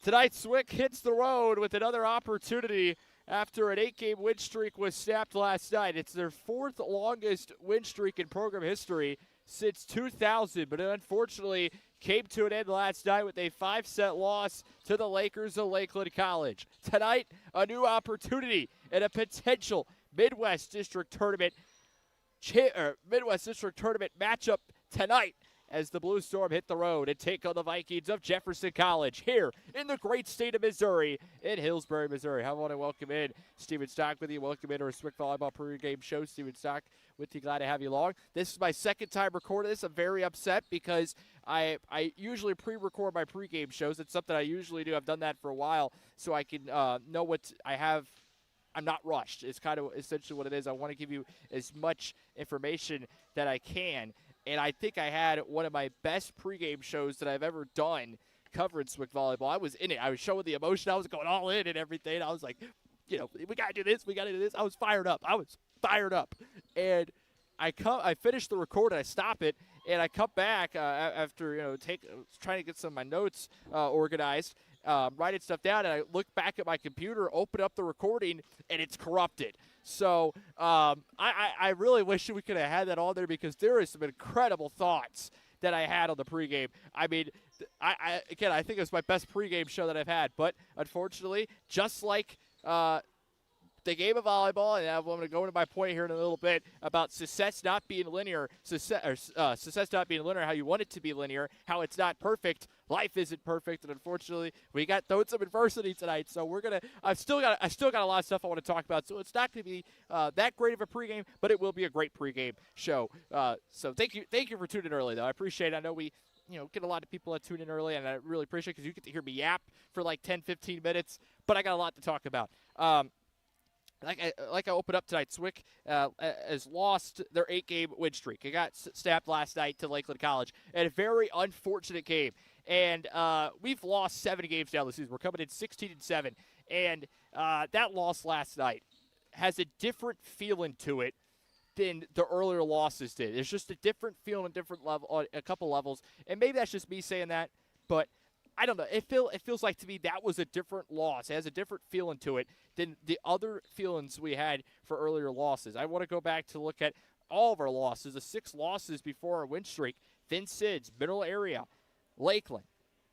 Tonight, Swick hits the road with another opportunity after an 8-game win streak was snapped last night. It's their fourth longest win streak in program history since 2000, but it unfortunately came to an end last night with a 5-set loss to the Lakers of Lakeland College. Tonight, a new opportunity and a potential Midwest District Tournament matchup tonight as the Blue Storm hit the road and take on the Vikings of Jefferson College here in the great state of Missouri in Hillsborough, Missouri. I want to welcome in Steven Stock with you. Welcome into our Swick Volleyball pregame show. Steven Stock with you. Glad to have you along. This is my second time recording this. I'm very upset because I usually pre-record my pregame shows. It's something I usually do. I've done that for a while so I can know what I have. I'm not rushed. It's kind of essentially what it is. I want to give you as much information that I can. And I think I had one of my best pregame shows that I've ever done covering Swick Volleyball. I was in it. I was showing the emotion. I was going all in and everything. I was like, we got to do this. We got to do this. I was fired up. And I finished the record and I stop it. And I come back after, trying to get some of my notes organized, writing stuff down. And I look back at my computer, open up the recording, and it's corrupted. So I really wish we could have had that on there because there is some incredible thoughts that I had on the pregame. I mean, I think it was my best pregame show that I've had. But unfortunately, just like the game of volleyball, and I'm going to go into my point here in a little bit about success not being linear, success not being linear, how you want it to be linear, how it's not perfect. Life isn't perfect, and unfortunately, we got thrown some adversity tonight. So I still got a lot of stuff I want to talk about. So it's not going to be that great of a pregame, but it will be a great pregame show. So thank you for tuning in early, though. I appreciate it. I know we get a lot of people that tune in early, and I really appreciate it because you get to hear me yap for like 10, 15 minutes. But I got a lot to talk about. Like I opened up tonight, Swick has lost their 8-game win streak. It got snapped last night to Lakeland College in a very unfortunate game. And we've lost 7 games now this season. We're coming in 16-7. And that loss last night has a different feeling to it than the earlier losses did. It's just a different feeling, a different level, on a couple levels. And maybe that's just me saying that, but I don't know. It feels like to me that was a different loss. It has a different feeling to it than the other feelings we had for earlier losses. I want to go back to look at all of our losses, the 6 losses before our win streak. Vincennes, Middle Area, Lakeland,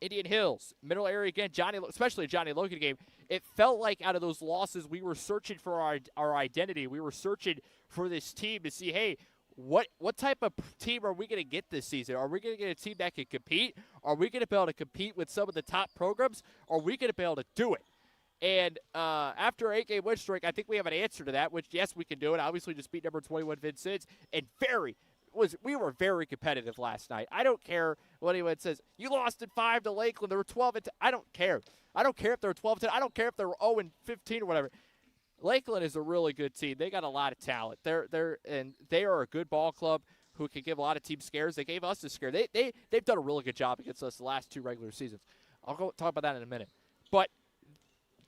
Indian Hills, Middle Area again, especially Johnny Logan game. It felt like out of those losses we were searching for our identity. We were searching for this team to see, hey, what type of team are we going to get this season? Are we going to get a team that can compete? Are we going to be able to compete with some of the top programs? Are we going to be able to do it? And after an 8-game win streak, I think we have an answer to that, which, yes, we can do it. Obviously, just beat number 21 Vincennes. And we were very competitive last night. I don't care what anyone says. You lost in 5 to Lakeland. They were 12-10. I don't care. I don't care if they were 12-10. I don't care if they were 0-15 or whatever. Lakeland is a really good team. They got a lot of talent. They are a good ball club who can give a lot of teams scares. They gave us a scare. They've done a really good job against us the last 2 regular seasons. I'll go talk about that in a minute. But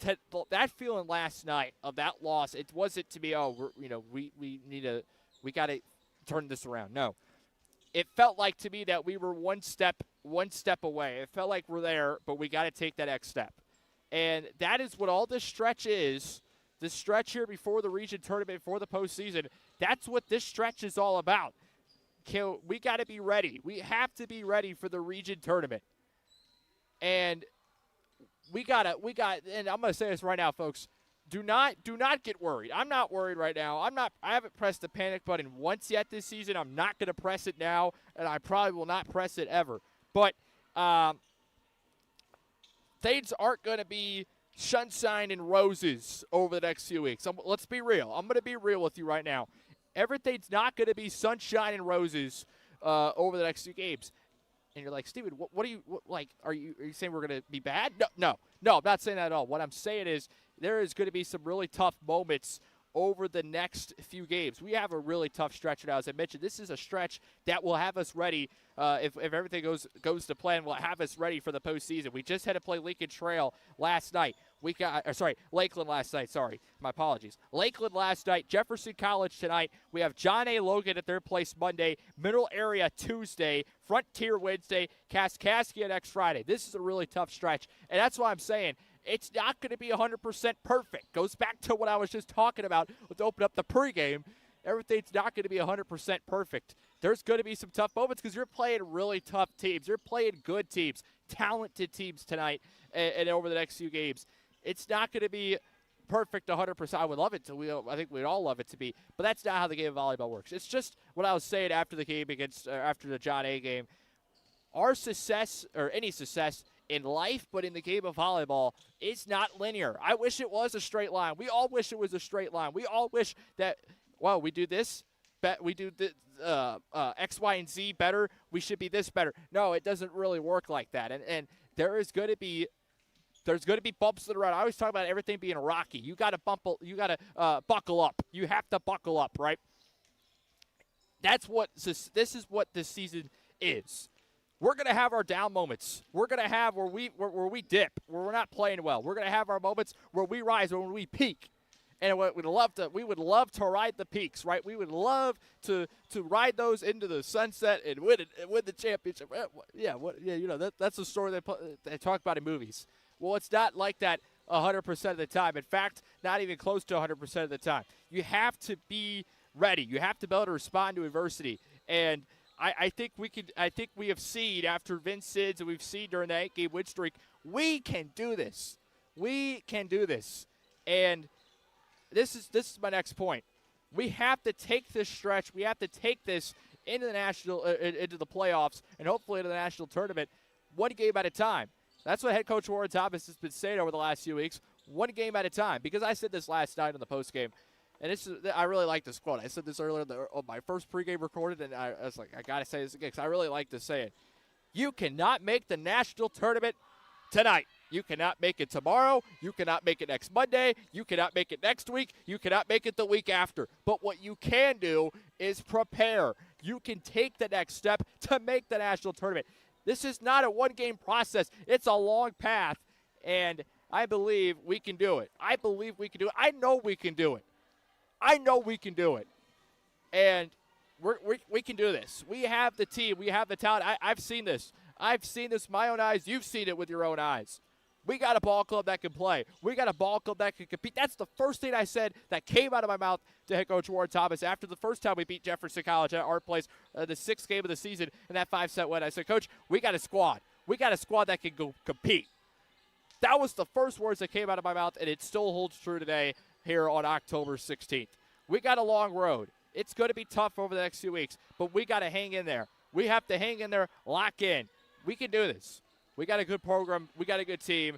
that feeling last night of that loss, it wasn't to be, we got to turn this around. No. It felt like to me that we were one step away. It felt like we're there, but we got to take that next step. And that is what all this stretch is. This stretch here before the region tournament, before the postseason, that's what this stretch is all about. We got to be ready. We have to be ready for the region tournament. And and I'm going to say this right now, folks. Do not get worried. I'm not worried right now. I haven't pressed the panic button once yet this season. I'm not going to press it now, and I probably will not press it ever. But things aren't going to be sunshine and roses over the next few weeks. Let's be real. I'm going to be real with you right now. Everything's not going to be sunshine and roses over the next few games. And you're like, Steven, what are you like? Are you saying we're going to be bad? No, I'm not saying that at all. What I'm saying is there is going to be some really tough moments over the next few games. We have a really tough stretch now. As I mentioned, this is a stretch that will have us ready if everything goes to plan. Will have us ready for the postseason. We just had to play Lincoln Trail last night. Lakeland last night. Sorry, my apologies. Lakeland last night, Jefferson College tonight. We have John A. Logan at their place Monday, Middle Area Tuesday, Frontier Wednesday, Kaskaskia next Friday. This is a really tough stretch, and that's why I'm saying it's not going to be 100% perfect. Goes back to what I was just talking about with open up the pregame. Everything's not going to be 100% perfect. There's going to be some tough moments because you're playing really tough teams. You're playing good teams, talented teams tonight and over the next few games. It's not going to be perfect 100%. I would love it to. I think we'd all love it to be. But that's not how the game of volleyball works. It's just what I was saying after the game after the John A. game. Our success, or any success in life, but in the game of volleyball, is not linear. I wish it was a straight line. We all wish it was a straight line. We all wish that, well, we do this, we do the X, Y, and Z better. We should be this better. No, it doesn't really work like that. And there's going to be bumps in the road. I always talk about everything being rocky. You got to buckle up. You have to buckle up, right? This is what this season is. We're going to have our down moments. We're going to have where we dip, where we're not playing well. We're going to have our moments where we rise, when we peak. And we would love to ride the peaks, right? We would love to ride those into the sunset and win the championship. That's the story they talk about in movies. Well, it's not like that 100% of the time. In fact, not even close to 100% of the time. You have to be ready. You have to be able to respond to adversity. And I think we have seen after Vince Sids and we've seen during that 8-game win streak, we can do this. We can do this. And this is my next point. We have to take this stretch. We have to take this into the playoffs, and hopefully into the national tournament, one game at a time. That's what head coach Warren Thomas has been saying over the last few weeks. One game at a time. Because I said this last night in the postgame, and I really like this quote. I said this earlier on my first pregame recorded, and I was like, I got to say this again because I really like to say it. You cannot make the national tournament tonight. You cannot make it tomorrow. You cannot make it next Monday. You cannot make it next week. You cannot make it the week after. But what you can do is prepare. You can take the next step to make the national tournament. This is not a one-game process. It's a long path, and I believe we can do it. I believe we can do it. I know we can do it. I know we can do it. And we can do this. We have the team. We have the talent. I've seen this. I've seen this with my own eyes. You've seen it with your own eyes. We got a ball club that can play. We got a ball club that can compete. That's the first thing I said that came out of my mouth to head coach Warren Thomas after the first time we beat Jefferson College at our place, the 6th game of the season in that 5-set win. I said, Coach, we got a squad. We got a squad that can go compete. That was the first words that came out of my mouth, and it still holds true today here on October 16th. We got a long road. It's going to be tough over the next few weeks, but we got to hang in there. We have to hang in there, lock in. We can do this. We got a good program. We got a good team.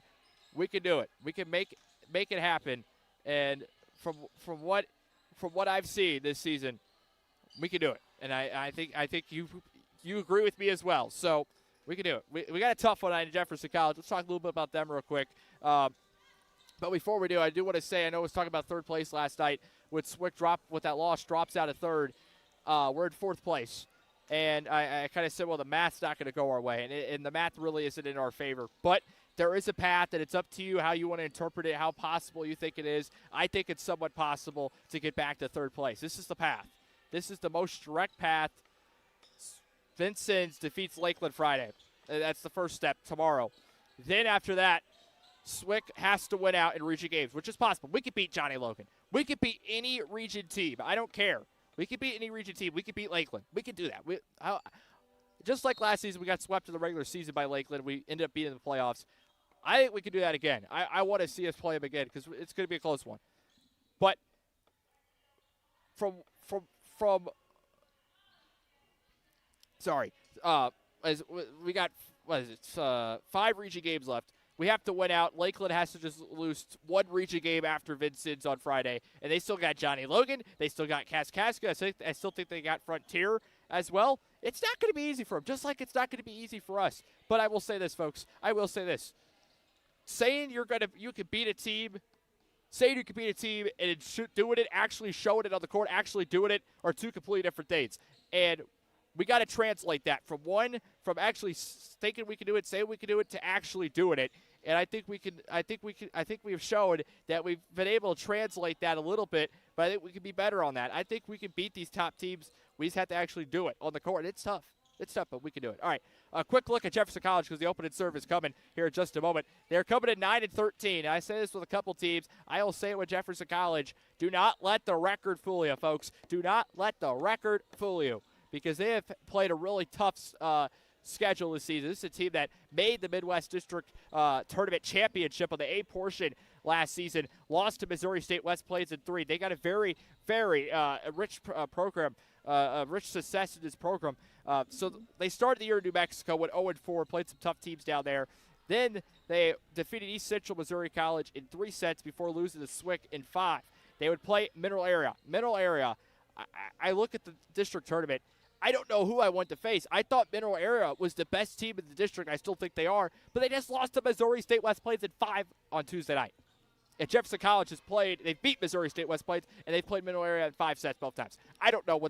We can do it. We can make it happen. And from what I've seen this season, we can do it. And I think you agree with me as well. So we can do it. We got a tough one at Jefferson College. Let's talk a little bit about them real quick. But before we do, I do want to say, I know I was talking about third place last night with Swick with that loss, drops out of third. We're in fourth place. And I kind of said, well, the math's not going to go our way. And the math really isn't in our favor. But there is a path, and it's up to you how you want to interpret it, how possible you think it is. I think it's somewhat possible to get back to third place. This is the path. This is the most direct path. Vincennes defeats Lakeland Friday. That's the first step tomorrow. Then after that, Swick has to win out in region games, which is possible. We could beat Johnny Logan. We could beat any region team. I don't care. We could beat any region team. We could beat Lakeland. We could do that. Just like last season, we got swept in the regular season by Lakeland. We ended up beating the playoffs. I think we can do that again. I want to see us play them again because it's going to be a close one. But as we got 5 region games left. We have to win out. Lakeland has to just lose one region game after Vincennes on Friday. And they still got Johnny Logan. They still got Kaskaskia. I still think they got Frontier as well. It's not going to be easy for them, just like it's not going to be easy for us. But I will say this, folks. I will say this. Saying you could beat a team, and doing it, actually showing it on the court, actually doing it, are two completely different things. And we got to translate that from actually thinking we can do it, saying we can do it, to actually doing it. and I think we have shown that we've been able to translate that a little bit, but I think we can be better on that. I think we can beat these top teams. We just have to actually do it on the court. It's tough. It's tough, but we can do it. All right, a quick look at Jefferson College because the opening serve is coming here in just a moment. They're coming at 9-13. I say this with a couple teams. I will say it with Jefferson College. Do not let the record fool you, folks. Do not let the record fool you because they have played a really tough schedule this season. This is a team that made the Midwest District Tournament Championship on the A portion last season, lost to Missouri State West Plains in 3. They got a very, very rich program, rich success in this program. So they started the year in New Mexico, went 0-4, played some tough teams down there. Then they defeated East Central Missouri College in 3 sets before losing to SWIC in 5. They would play Mineral Area. Mineral Area, I look at the district tournament. I don't know who I want to face. I thought Mineral Area was the best team in the district. I still think they are. But they just lost to Missouri State West Plains in 5 on Tuesday night. And Jefferson College has played, they beat Missouri State West Plains, and they've played Mineral Area in 5 sets both times. I don't know.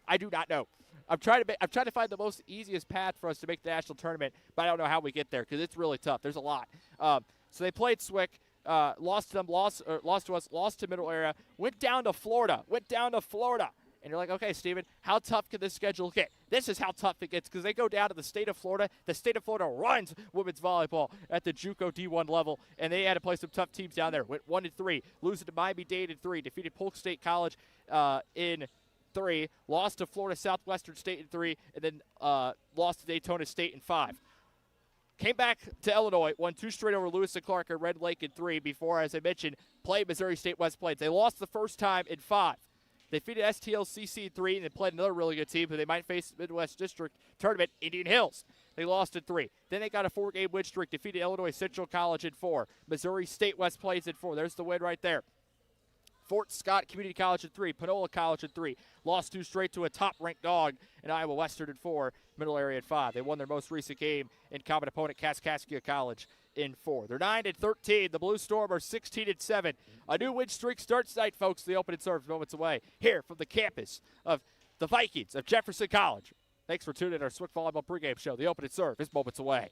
I do not know. I'm trying to find the most easiest path for us to make the national tournament, but I don't know how we get there because it's really tough. There's a lot. So they played SWIC, lost to them, lost to us, lost to Mineral Area, went down to Florida. And you're like, okay, Steven, how tough can this schedule get? This is how tough it gets because they go down to the state of Florida. The state of Florida runs women's volleyball at the JUCO D1 level, and they had to play some tough teams down there. Went 1-3, losing to Miami-Dade in 3, defeated Polk State College in 3, lost to Florida Southwestern State in 3, and then lost to Daytona State in 5. Came back to Illinois, won 2 straight over Lewis and Clark and Red Lake in 3 before, as I mentioned, played Missouri State West Plains. They lost the first time in 5. They defeated STLCC in 3 and they played another really good team who they might face in the Midwest District Tournament, Indian Hills. They lost in 3. Then they got a 4-game win streak, defeated Illinois Central College in 4. Missouri State West Plains in 4. There's the win right there. Fort Scott Community College in 3. Panola College in 3. Lost 2 straight to a top-ranked dog in Iowa Western in 4. Middle Area in 5. They won their most recent game in common opponent Kaskaskia College in 4. They're 9-13. The Blue Storm are 16-7. A new win streak starts tonight, folks. The opening serve moments away here from the campus of the Vikings of Jefferson College. Thanks for tuning in our SWIC Volleyball pregame show. The opening serve is moments away.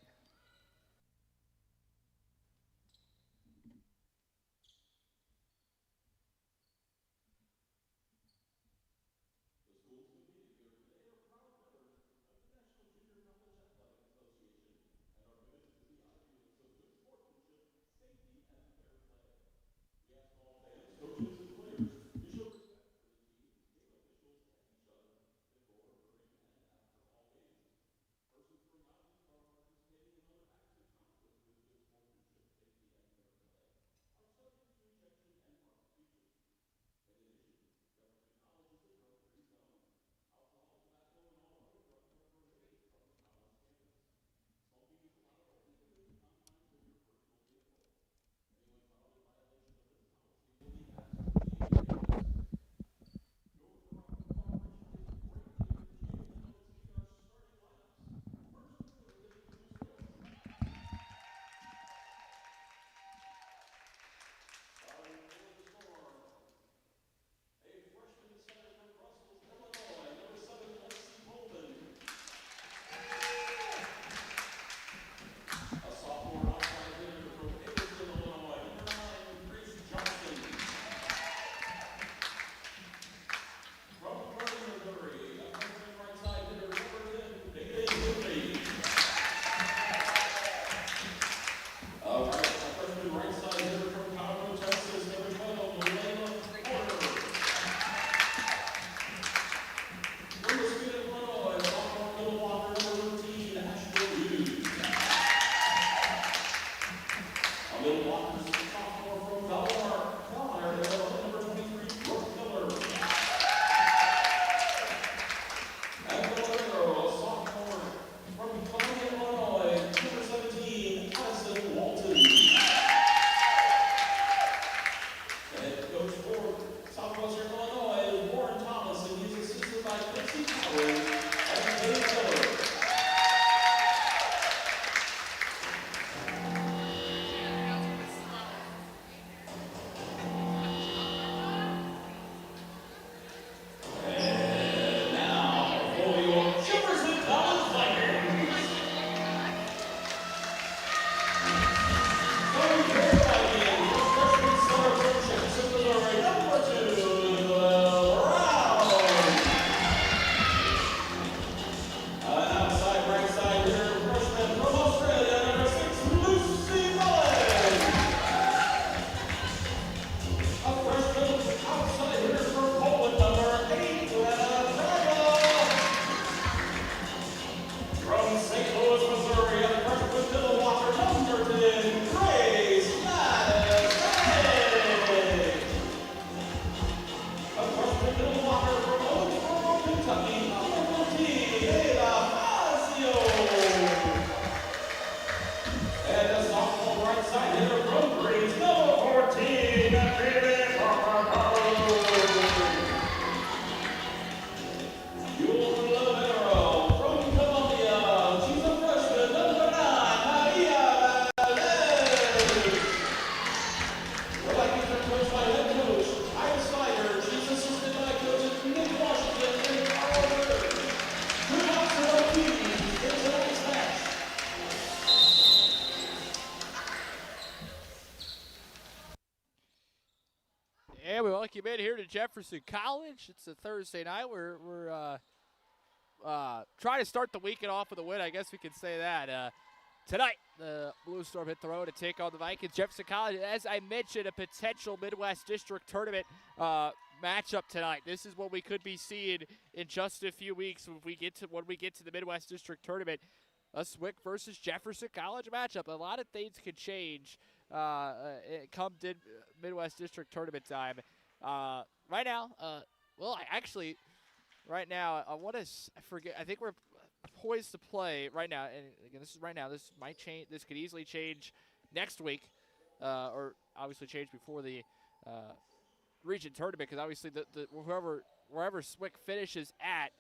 welcome in here to Jefferson College. It's a Thursday night. We're trying to start the weekend off with a win. I guess we could say that. Tonight, the Blue Storm hit the road to take on the Vikings. Jefferson College, as I mentioned, a potential Midwest District Tournament matchup tonight. This is what we could be seeing in just a few weeks when we get to the Midwest District Tournament. A SWIC versus Jefferson College matchup. A lot of things could change come Midwest District Tournament time. Right now, right now, I forget. I think we're poised to play right now, and again, this is right now. This might change. This could easily change next week, or obviously change before the region tournament, because obviously wherever SWIC finishes at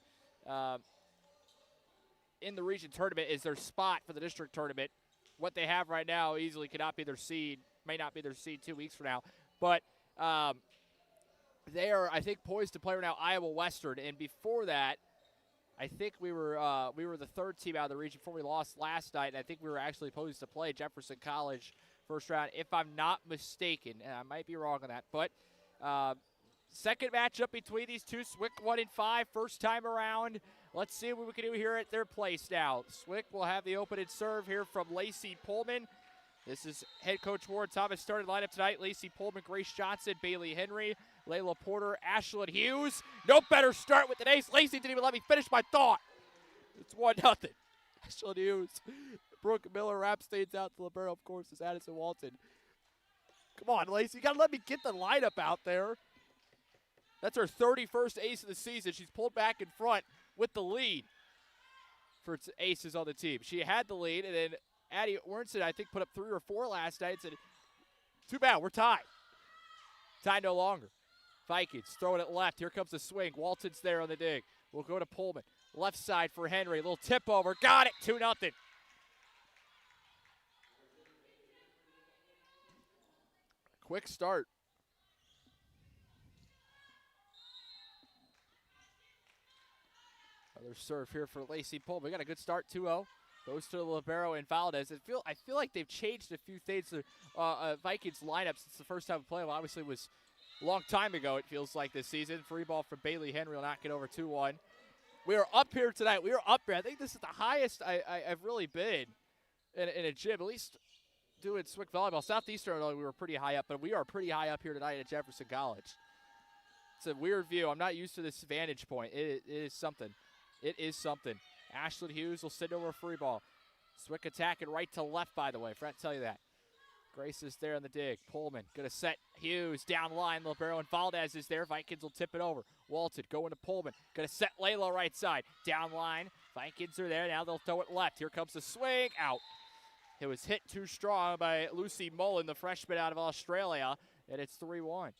in the region tournament is their spot for the district tournament. What they have right now easily cannot be their seed. May not be their seed 2 weeks from now, but they are, I think, poised to play right now Iowa Western, and before that, I think we were the third team out of the region before we lost last night, and I think we were actually supposed to play Jefferson College first round, if I'm not mistaken, and I might be wrong on that. But second matchup between these two, SWIC 1-5, first time around. Let's see what we can do here at their place now. SWIC will have the opening serve here from Lacey Pullman. This is head coach Warren Thomas starting lineup tonight. Lacey Pullman, Grace Johnson, Bailey Henry, Layla Porter, Ashlyn Hughes. No better start with an ace. Lacey didn't even let me finish my thought. It's 1-0. Ashlyn Hughes. Brooke Miller, Rapstains out to libero, of course, is Addison Walton. Come on, Lacey. You got to let me get the lineup out there. That's her 31st ace of the season. She's pulled back in front with the lead for aces on the team. She had the lead, and then Addie Ornson, I think, put up 3 or 4 last night. Said, too bad, we're tied. Tied no longer. Vikings throwing it left. Here comes the swing. Walton's there on the dig. We'll go to Pullman. Left side for Henry. Little tip over. Got it. 2-0. Quick start. Another serve here for Lacey Pullman. We got a good start. 2-0. Goes to the libero and Valdez. I feel like they've changed a few things to Vikings lineup since the first time we played. Well, obviously it was a long time ago, it feels like, this season. Free ball from Bailey Henry will knock it over 2-1. We are up here tonight. We are up here. I think this is the highest I've really been in a gym, at least doing SWIC volleyball. Southeastern, we were pretty high up, but we are pretty high up here tonight at Jefferson College. It's a weird view. I'm not used to this vantage point. It is something. It is something. Ashlyn Hughes will send over a free ball. SWIC attacking right to left, by the way. Forgot to tell you that. Grace is there on the dig. Pullman going to set Hughes down line. Libero and Valdez is there. Vikings will tip it over. Walton going to Pullman. Going to set Layla right side. Down line. Vikings are there. Now they'll throw it left. Here comes the swing. Out. It was hit too strong by Lucy Mullen, the freshman out of Australia, and it's 3-1.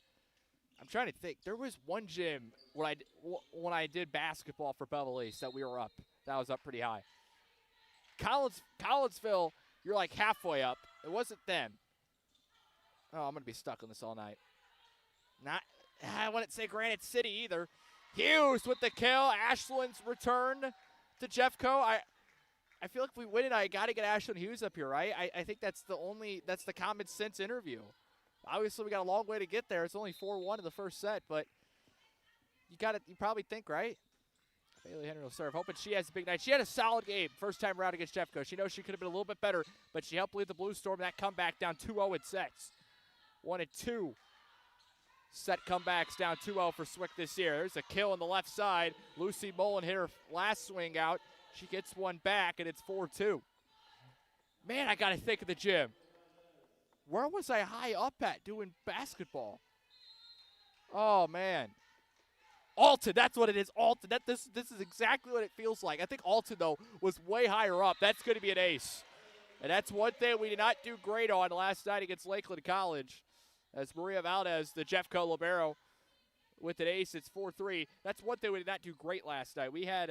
I'm trying to think. There was one gym when I did basketball for Beverly East that we were up. That was up pretty high. Collinsville, you're like halfway up. It wasn't them. Oh, I'm going to be stuck on this all night. I wouldn't say Granite City either. Hughes with the kill. Ashlyn's return to Jeffco. I feel like if we win it, I got to get Ashlyn Hughes up here, right? I think that's the common sense interview. Obviously, we got a long way to get there. It's only 4-1 in the first set, but you probably think, right? Bailey Henry will serve, hoping she has a big night. She had a solid game first time around against Jeffco. She knows she could have been a little bit better, but she helped lead the Blue Storm that comeback down 2-0 in sets. 1-2 set comebacks down 2-0 for SWIC this year. There's a kill on the left side. Lucy Mullen hit her last swing out. She gets one back, and it's 4-2. Man, I got to think of the gym. Where was I high up at doing basketball? Oh, man. Alton, that's what it is. Alton. This is exactly what it feels like. I think Alton, though, was way higher up. That's going to be an ace. And that's one thing we did not do great on last night against Lakeland College. As Maria Valdez, the Jeffco libero, with an ace, it's 4-3. That's one thing we did not do great last night. We had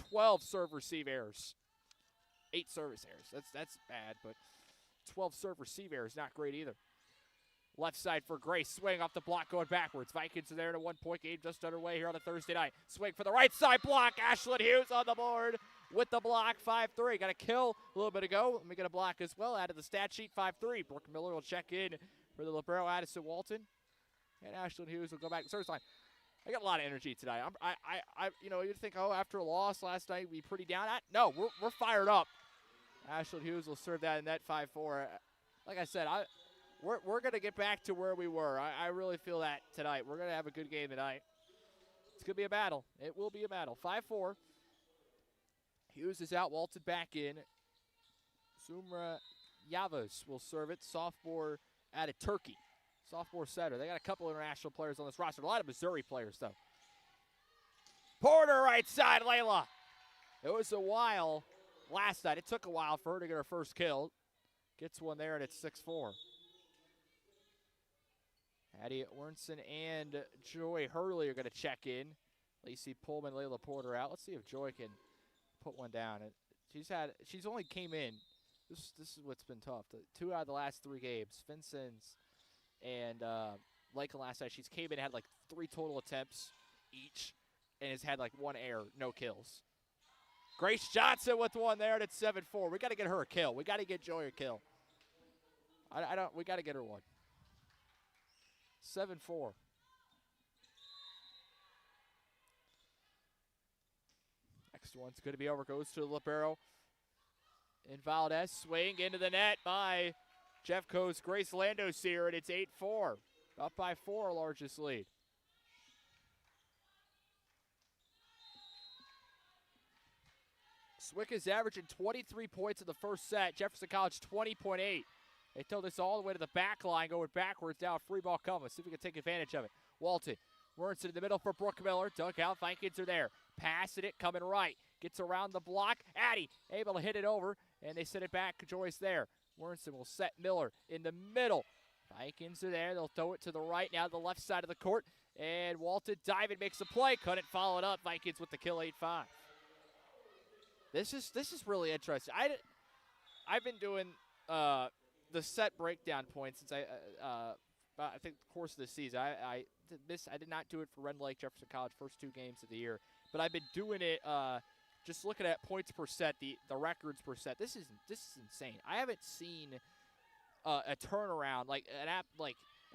12 serve receive errors. 8 service errors. That's bad, but 12 serve receive errors, not great either. Left side for Grace. Swing off the block going backwards. Vikings are there in a 1-point game just underway here on a Thursday night. Swing for the right side block. Ashlyn Hughes on the board with the block. 5-3. Got a kill a little bit ago. Let me get a block as well. Out of the stat sheet, 5-3. Brooke Miller will check in for the libero, Addison Walton. And Ashlyn Hughes will go back to service line. I got a lot of energy tonight. You'd think, after a loss last night, we'd be pretty down. No, we're fired up. Ashlyn Hughes will serve that in net 5-4. Like I said, we're going to get back to where we were. I really feel that tonight. We're going to have a good game tonight. It's going to be a battle. It will be a battle. 5-4. Hughes is out. Walton back in. Sumra Yavas will serve it. Sophomore out of Turkey. Sophomore setter. They got a couple international players on this roster. A lot of Missouri players, though. Porter right side, Layla. It was a while last night. It took a while for her to get her first kill. Gets one there, and it's 6-4. Addie Ornson and Joy Hurley are going to check in. Lacey Pullman, Layla Porter out. Let's see if Joy can put one down. She's only came in. This is what's been tough. 2 out of the last 3 games. Vincent's and Lakeland last night, she's came in and had like 3 total attempts each and has had like 1 error, no kills. Grace Johnson with one there, and it's 7-4. We got to get her a kill. We got to get Joy a kill. We got to get her one. 7-4. Next one's going to be over. Goes to the libero. And Valdez swing into the net by Jeffco's Grace Landosier, and it's 8-4. Up by 4, our largest lead. Swick is averaging 23 points in the first set. Jefferson College 20.8. They told us all the way to the back line, going backwards. Now a free ball coming. See if we can take advantage of it. Walton works it in the middle for Brooke Miller. Dug out. Vikings are there. Passing it, coming right. Gets around the block. Addie able to hit it over, and they send it back. Joyce there. Wernson will set Miller in the middle. Vikings are there. They'll throw it to the right, now to the left side of the court. And Walton diving makes a play. Couldn't follow it up. Vikings with the kill, 8-5. This is really interesting. I've been doing the set breakdown points since I think the course of the season. I did not do it for Ren Lake Jefferson College first 2 games of the year, but I've been doing it just looking at points per set, the records per set. This is insane. I haven't seen a turnaround like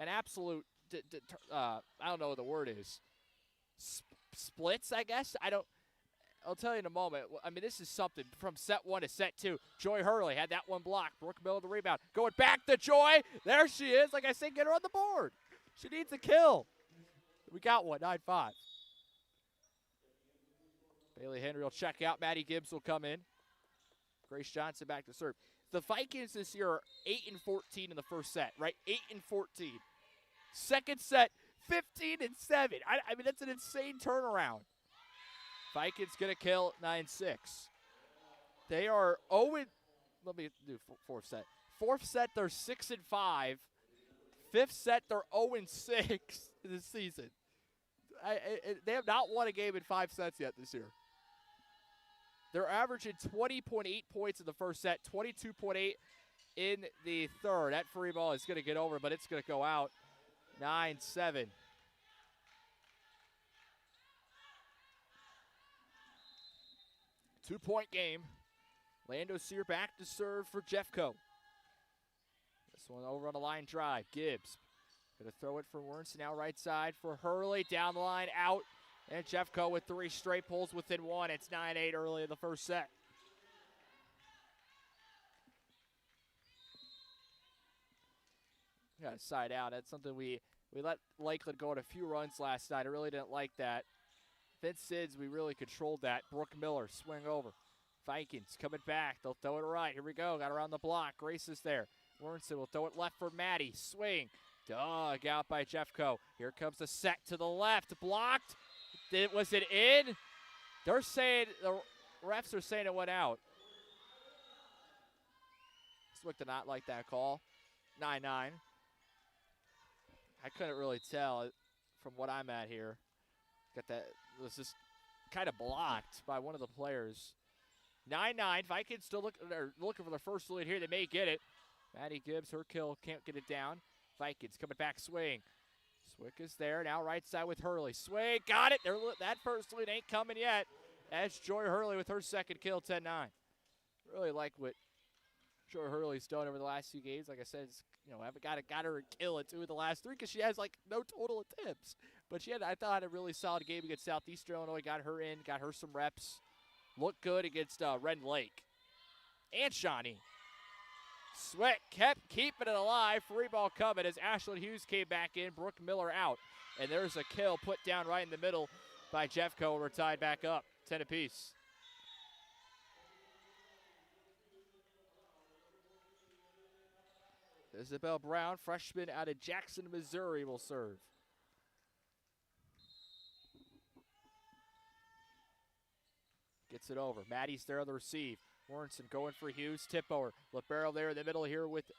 an absolute I don't know what the word is. Splits, I guess. I'll tell you in a moment. I mean, this is something from set 1 to set 2. Joy Hurley had that one block. Brooke Miller the rebound. Going back to Joy. There she is. Like I said, get her on the board. She needs a kill. We got one, 9-5. Bailey Henry will check out. Maddie Gibbs will come in. Grace Johnson back to serve. The Vikings this year are 8-14 in the first set, right? 8-14. Second set, 15-7. I mean, that's an insane turnaround. Vikings going to kill 9-6. They are 0. Let me do fourth set. Fourth set, they're 6-5. Fifth set, they're 0-6 this season. They have not won a game in 5 sets yet this year. They're averaging 20.8 points in the first set, 22.8 in the third. That free ball is going to get over, but it's going to go out. 9-7. Two-point game. Landosier back to serve for Jeffco. This one over on the line drive. Gibbs going to throw it for Wernson. Now right side for Hurley. Down the line, out. And Jeffco with 3 straight pulls within 1. It's 9-8 early in the first set. Got a side out. That's something we let Lakeland go on a few runs last night. I really didn't like that. Vince Sids, we really controlled that. Brooke Miller, swing over. Vikings coming back. They'll throw it right. Here we go. Got around the block. Grace is there. Wernson will throw it left for Maddie. Swing. Dug out by Jeffco. Here comes the set to the left. Blocked. Was it in? They're saying, the refs are saying it went out. Swick did not like that call. 9-9. I couldn't really tell from what I'm at here. Got that, it was just kind of blocked by one of the players. 9-9. Vikings still looking for their first lead here. They may get it. Maddie Gibbs, her kill, can't get it down. Vikings coming back, swing. Swick is there, now right side with Hurley. Swing, got it. That first lead ain't coming yet. As Joy Hurley with her second kill, 10-9. Really like what Joy Hurley's done over the last few games. Like I said, it's haven't got her a kill in 2 of the last 3 because she has like no total attempts. But I thought, had a really solid game against Southeastern Illinois. Got her some reps. Looked good against Ren Lake. And Shawnee. Swick kept keeping it alive. Free ball coming as Ashlyn Hughes came back in. Brooke Miller out. And there's a kill put down right in the middle by Jeffco. We're tied back up, 10 apiece. Isabel Brown, freshman out of Jackson, Missouri, will serve. Gets it over. Maddie's there on the receive. Warrenson going for Hughes. Tip over. Libero there in the middle here with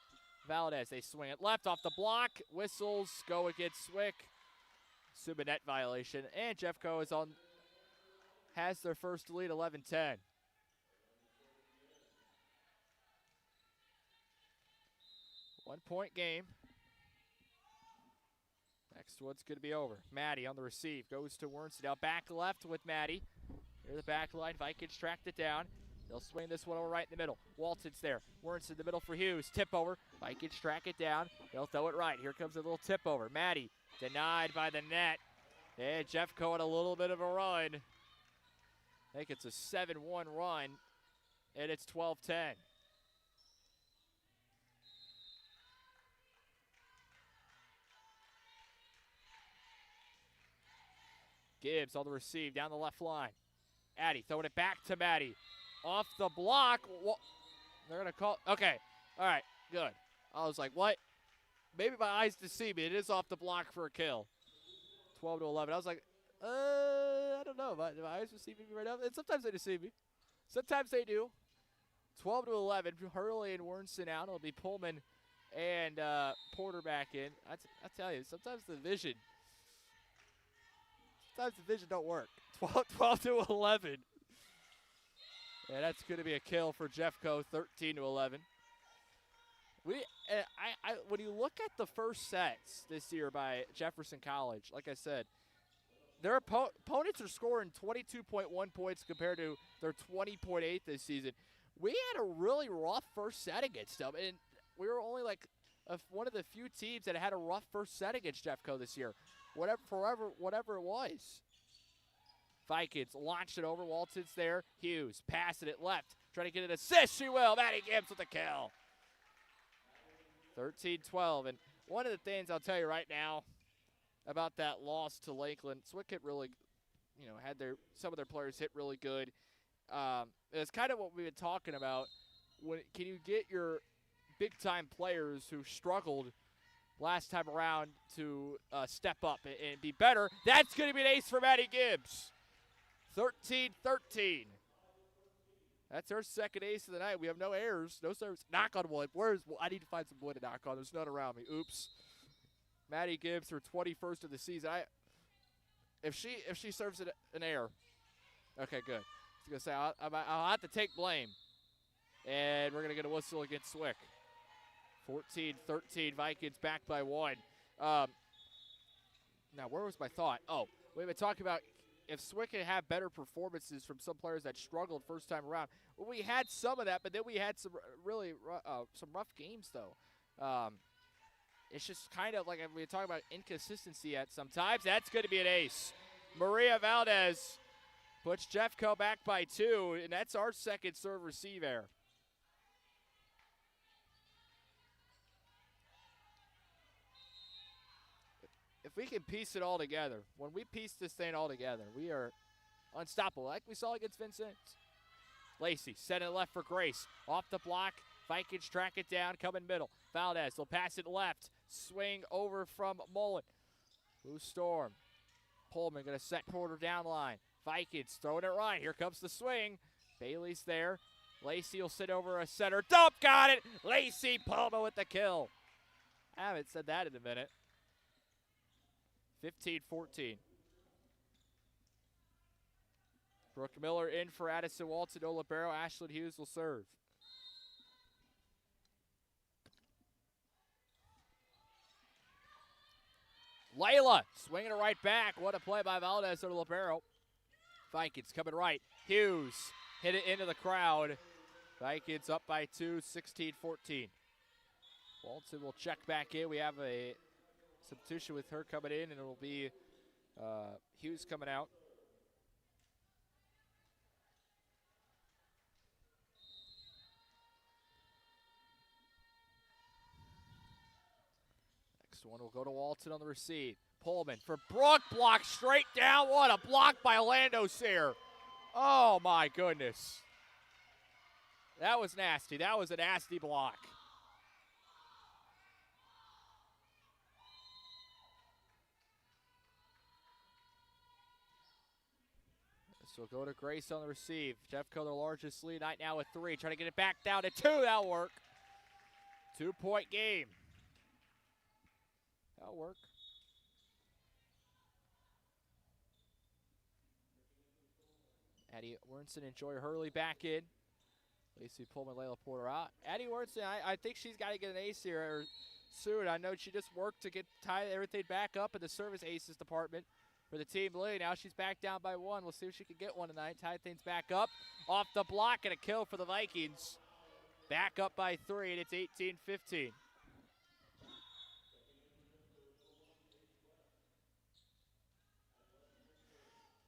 Valdez. They swing it left off the block. Whistles go against Swick. Suba net violation. And Jeffco has their first lead, 11-10. One-point game. Next one's going to be over. Maddie on the receive. Goes to Warrenson. Now back left with Maddie. Near the back line. Vikings tracked it down. They'll swing this one over right in the middle. Walton's there. Warrenson in the middle for Hughes. Tip over. Vikings track it down. They'll throw it right. Here comes a little tip over. Maddie denied by the net. And Jeffco on a little bit of a run. I think it's a 7-1 run. And it's 12-10. Gibbs on the receive down the left line. Addie throwing it back to Maddie. Off the block. They're going to call. Okay. All right. Good. I was like, what? Maybe my eyes deceive me. It is off the block for a kill. 12-11. I was like, I don't know. My eyes deceiving me right now. And sometimes they deceive me. Sometimes they do. 12-11. Hurley and Warrenson out. It'll be Pullman and Porter back in. I tell you, sometimes the vision don't work. 12-11. And that's going to be a kill for Jeffco, 13-11. When you look at the first sets this year by Jefferson College, like I said, their opponents are scoring 22.1 points compared to their 20.8 this season. We had a really rough first set against them, and we were only like one of the few teams that had a rough first set against Jeffco this year. Whatever it was. Vikings launched it over. Walton's there. Hughes passing it left. Trying to get an assist. She will. Maddie Gibbs with the kill. 13-12. And one of the things I'll tell you right now about that loss to Lakeland, Swick hit really, had some of their players hit really good. It's kind of what we've been talking about. Can you get your big-time players who struggled last time around to step up and be better? That's going to be an ace for Maddie Gibbs. 13-13. That's her second ace of the night. We have no errors, no serves. Knock on wood. I need to find some wood to knock on. There's none around me. Oops. Maddie Gibbs, her 21st of the season. If she serves an error, okay, good. I was gonna say I'll have to take blame, and we're gonna get a whistle against Swick. 14-13. Vikings back by 1. Now where was my thought? Oh, we've been talking about if Swick could have better performances from some players that struggled first time around. Well, we had some of that, but then we had some really some rough games, though. It's just kind of like we were talking about inconsistency at sometimes. That's going to be an ace. Maria Valdez puts Jeffco back by 2, and that's our second serve receive error. If we can piece it all together, when we piece this thing all together, we are unstoppable, like we saw against Vincent. Lacey, set it left for Grace. Off the block, Vikings track it down, coming middle. Valdez, they'll pass it left. Swing over from Mullen. Blue Storm. Pullman going to set Porter down line. Vikings throwing it right. Here comes the swing. Bailey's there. Lacey will sit over a center. Dump, got it. Lacey Pullman with the kill. I haven't said that in a minute. 15-14. Brooke Miller in for Addison Walton. Olibero. Ashlyn Hughes will serve. Layla swinging it right back. What a play by Valdez to Libero. Vikings coming right. Hughes hit it into the crowd. Vikings up by 2, 16-14. Walton will check back in. We have a substitution with her coming in, and it'll be Hughes coming out. Next one will go to Walton on the receive. Pullman for Brooke, block straight down. What a block by Lando Sear. Oh my goodness. That was nasty. That was a nasty block. This will go to Grace on the receive. Jeffco, their largest lead right now with 3. Trying to get it back down to 2. That'll work. 2-point game. That'll work. Addie Wernson and Joy Hurley back in. Lacey Pullman, Layla Porter out. Addie Wernson, I think she's got to get an ace here soon. I know she just worked to tie everything back up in the service aces department for the team lead. Now she's back down by 1. We'll see if she can get one tonight. Tie things back up. Off the block and a kill for the Vikings. Back up by 3, and it's 18-15.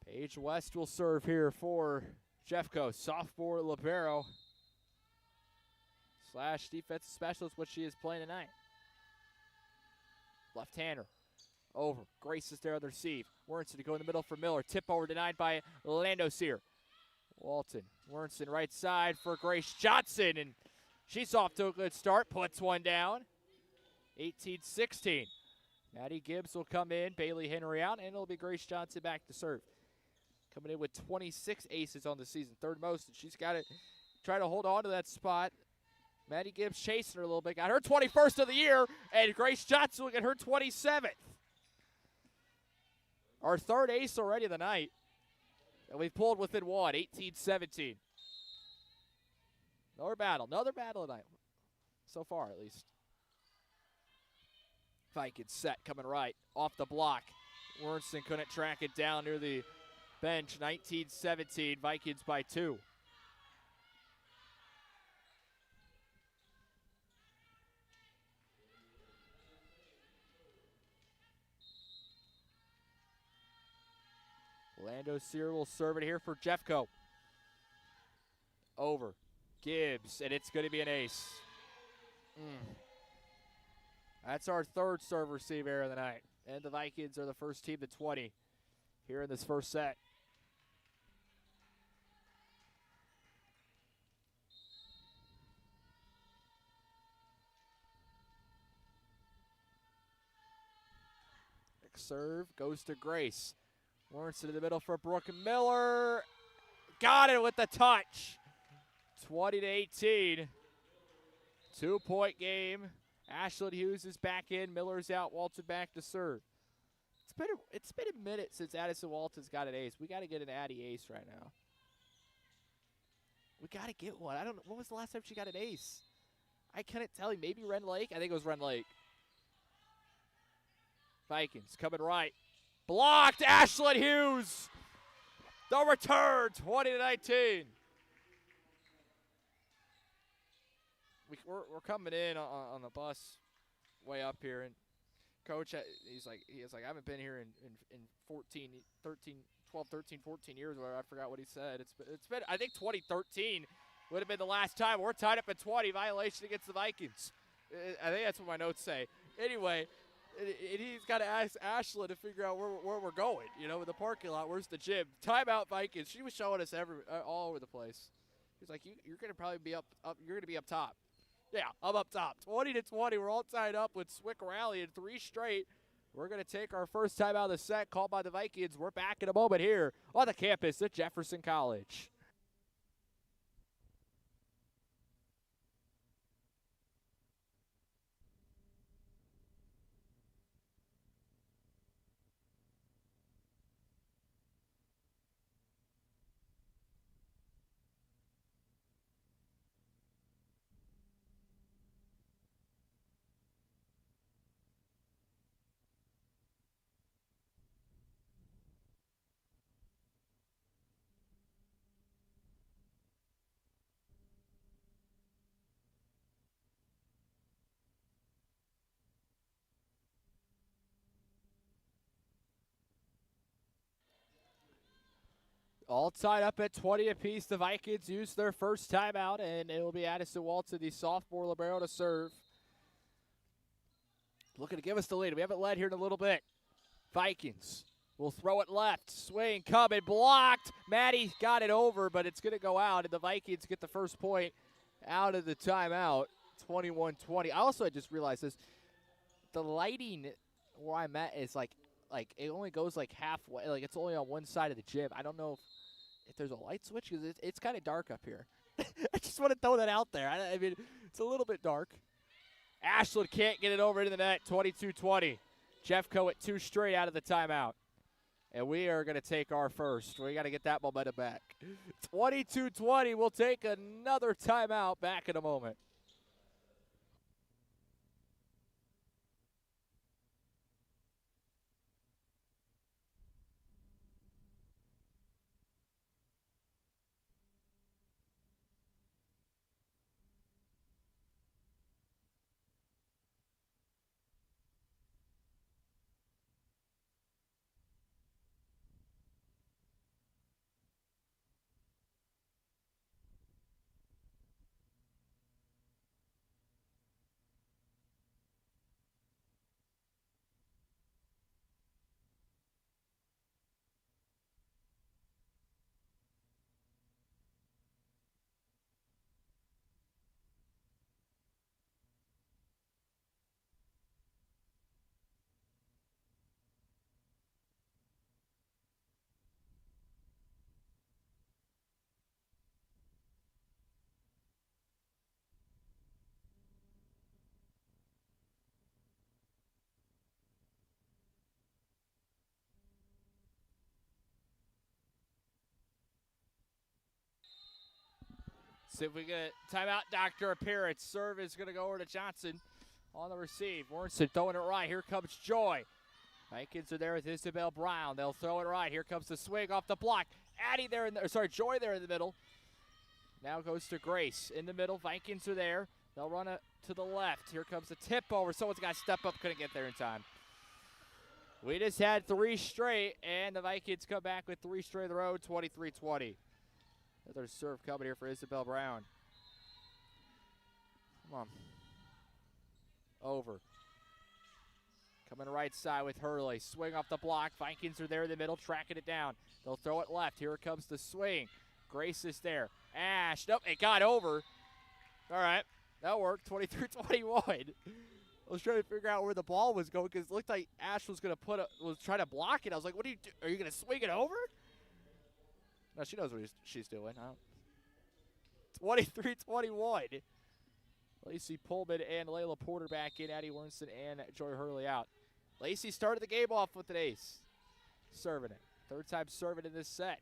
Paige West will serve here for Jeffco. Sophomore libero / defensive specialist, what she is playing tonight. Left-hander. Over. Grace is there on the receive. Wernson to go in the middle for Miller. Tip over denied by Lando Sear. Walton. Wernson right side for Grace Johnson, and she's off to a good start. Puts one down. 18-16. Maddie Gibbs will come in. Bailey Henry out, and it'll be Grace Johnson back to serve. Coming in with 26 aces on the season, 3rd most, and she's got to try to hold on to that spot. Maddie Gibbs chasing her a little bit. Got her 21st of the year, and Grace Johnson will get her 27th. Our 3rd ace already of the night. And we've pulled within 1, 18-17. Another battle tonight. So far, at least. Vikings set, coming right. Off the block. Wernson couldn't track it down near the bench. 19-17, Vikings by 2. Lando Sear will serve it here for Jeffco. Over. Gibbs, and it's going to be an ace. That's our 3rd serve receive error of the night. And the Vikings are the first team to 20 here in this first set. Next serve goes to Grace. Wernson in the middle for Brooke Miller. Got it with the touch. 20-18. 2-point game. Ashlyn Hughes is back in. Miller's out. Walton back to serve. It's been a minute since Addison Walton's got an ace. We got to get an Addie ace right now. We got to get one. I don't know. When was the last time she got an ace? I couldn't tell you. Maybe Ren Lake? I think it was Ren Lake. Vikings coming right. Blocked. Ashlyn Hughes. The return. 20-19. We're coming in on the bus way up here, and Coach, he's like, I haven't been here in 12, 13, 14 years, whatever. I forgot what he said. It's been, I think 2013 would have been the last time. We're tied up at 20, violation against the Vikings. I think that's what my notes say. Anyway, he's got to ask Ashlyn to figure out where we're going, in the parking lot. Where's the gym? Timeout Vikings. She was showing us all over the place. He's like, you're going to probably be up. You're going to be up top. Yeah, I'm up top. 20-20. We're all tied up with Swick Rally in 3 straight. We're going to take our first time out of the set called by the Vikings. We're back in a moment here on the campus at Jefferson College. All tied up at 20 apiece. The Vikings use their first timeout, and it will be Addison Walton, the sophomore libero, to serve. Looking to give us the lead. We haven't led here in a little bit. Vikings will throw it left. Swing, coming, blocked. Maddie got it over, but it's going to go out, and the Vikings get the first point out of the timeout, 21-20. I just realized this. The lighting where I'm at is like it only goes like halfway. Like it's only on one side of the gym. I don't know if there's a light switch because it's kind of dark up here. I just want to throw that out there. I mean, it's a little bit dark. Ashland can't get it over into the net, 22-20. Jeffco at 2 straight out of the timeout. And we are going to take our first. We got to get that momentum back. 22-20. We'll take another timeout back in a moment. See if we get timeout, doctor appearance. Serve is going to go over to Johnson on the receive. Warrenson throwing it right. Here comes Joy. Vikings are there with Isabel Brown. They'll throw it right. Here comes the swing off the block. Joy there in the middle. Now goes to Grace in the middle. Vikings are there. They'll run it to the left. Here comes the tip over. Someone's got to step up. Couldn't get there in time. We just had 3 straight, and the Vikings come back with 3 straight in the road, 23-20. Another serve coming here for Isabel Brown. Come on. Over. Coming right side with Hurley. Swing off the block. Vikings are there in the middle, tracking it down. They'll throw it left. Here comes the swing. Grace is there. Ash. Nope, it got over. All right. That worked. 23-21. I was trying to figure out where the ball was going because it looked like Ash was was trying to block it. I was like, what are you do? Are you going to swing it over? No, she knows what she's doing. 23-21. Lacey Pullman and Layla Porter back in. Addie Wernson and Joy Hurley out. Lacey started the game off with an ace. Serving it. Third time serving in this set.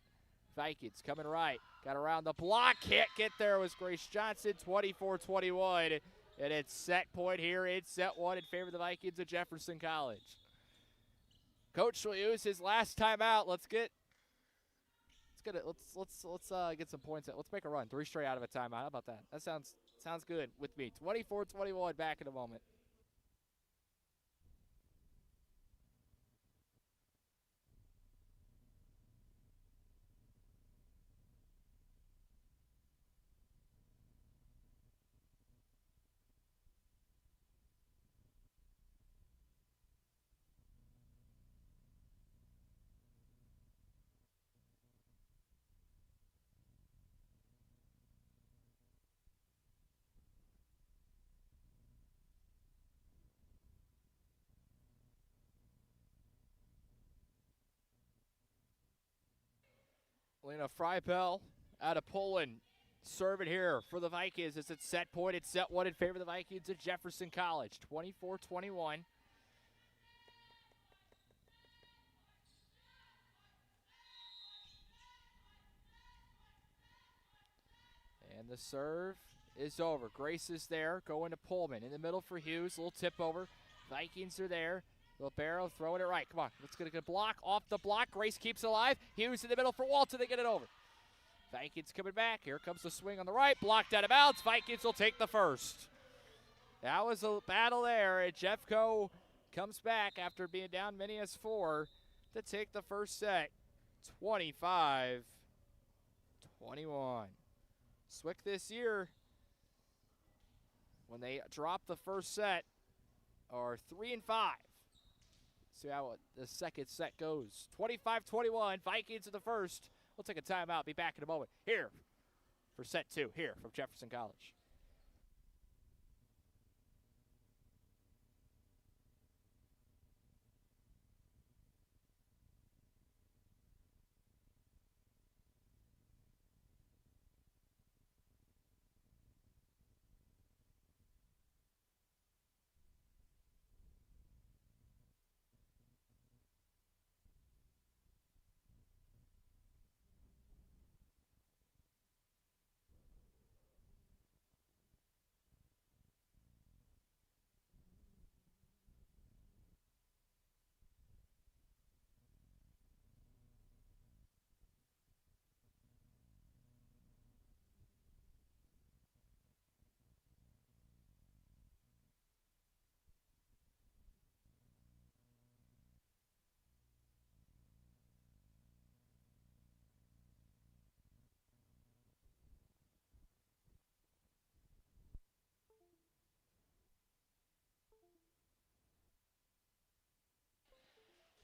Vikings coming right. Got around the block. Can't get there was Grace Johnson. 24-21. And it's set point here in set 1 in favor of the Vikings of Jefferson College. Coach will use his last timeout. Let's get some points. Let's make a run. 3 straight out of a timeout. How about that? That sounds good with me. 24-21. Back in a moment. Lena Freibel out of Poland. Serving here for the Vikings. It's at set point. It's set 1 in favor of the Vikings at Jefferson College. 24-21. And the serve is over. Grace is there, going to Pullman. In the middle for Hughes. A little tip over. Vikings are there. Libero throwing it right. Come on. Let's get a good block. Off the block. Grace keeps it alive. Hughes in the middle for Walton. They get it over. Vikings coming back. Here comes the swing on the right. Blocked out of bounds. Vikings will take the first. That was a battle there. And Jeffco comes back after being down many as 4 to take the first set. 25-21. 21. Swick this year, when they drop the first set, are 3-5. See how the second set goes. 25-21, Vikings in the first. We'll take a timeout. Be back in a moment. Here for set 2, here from Jefferson College.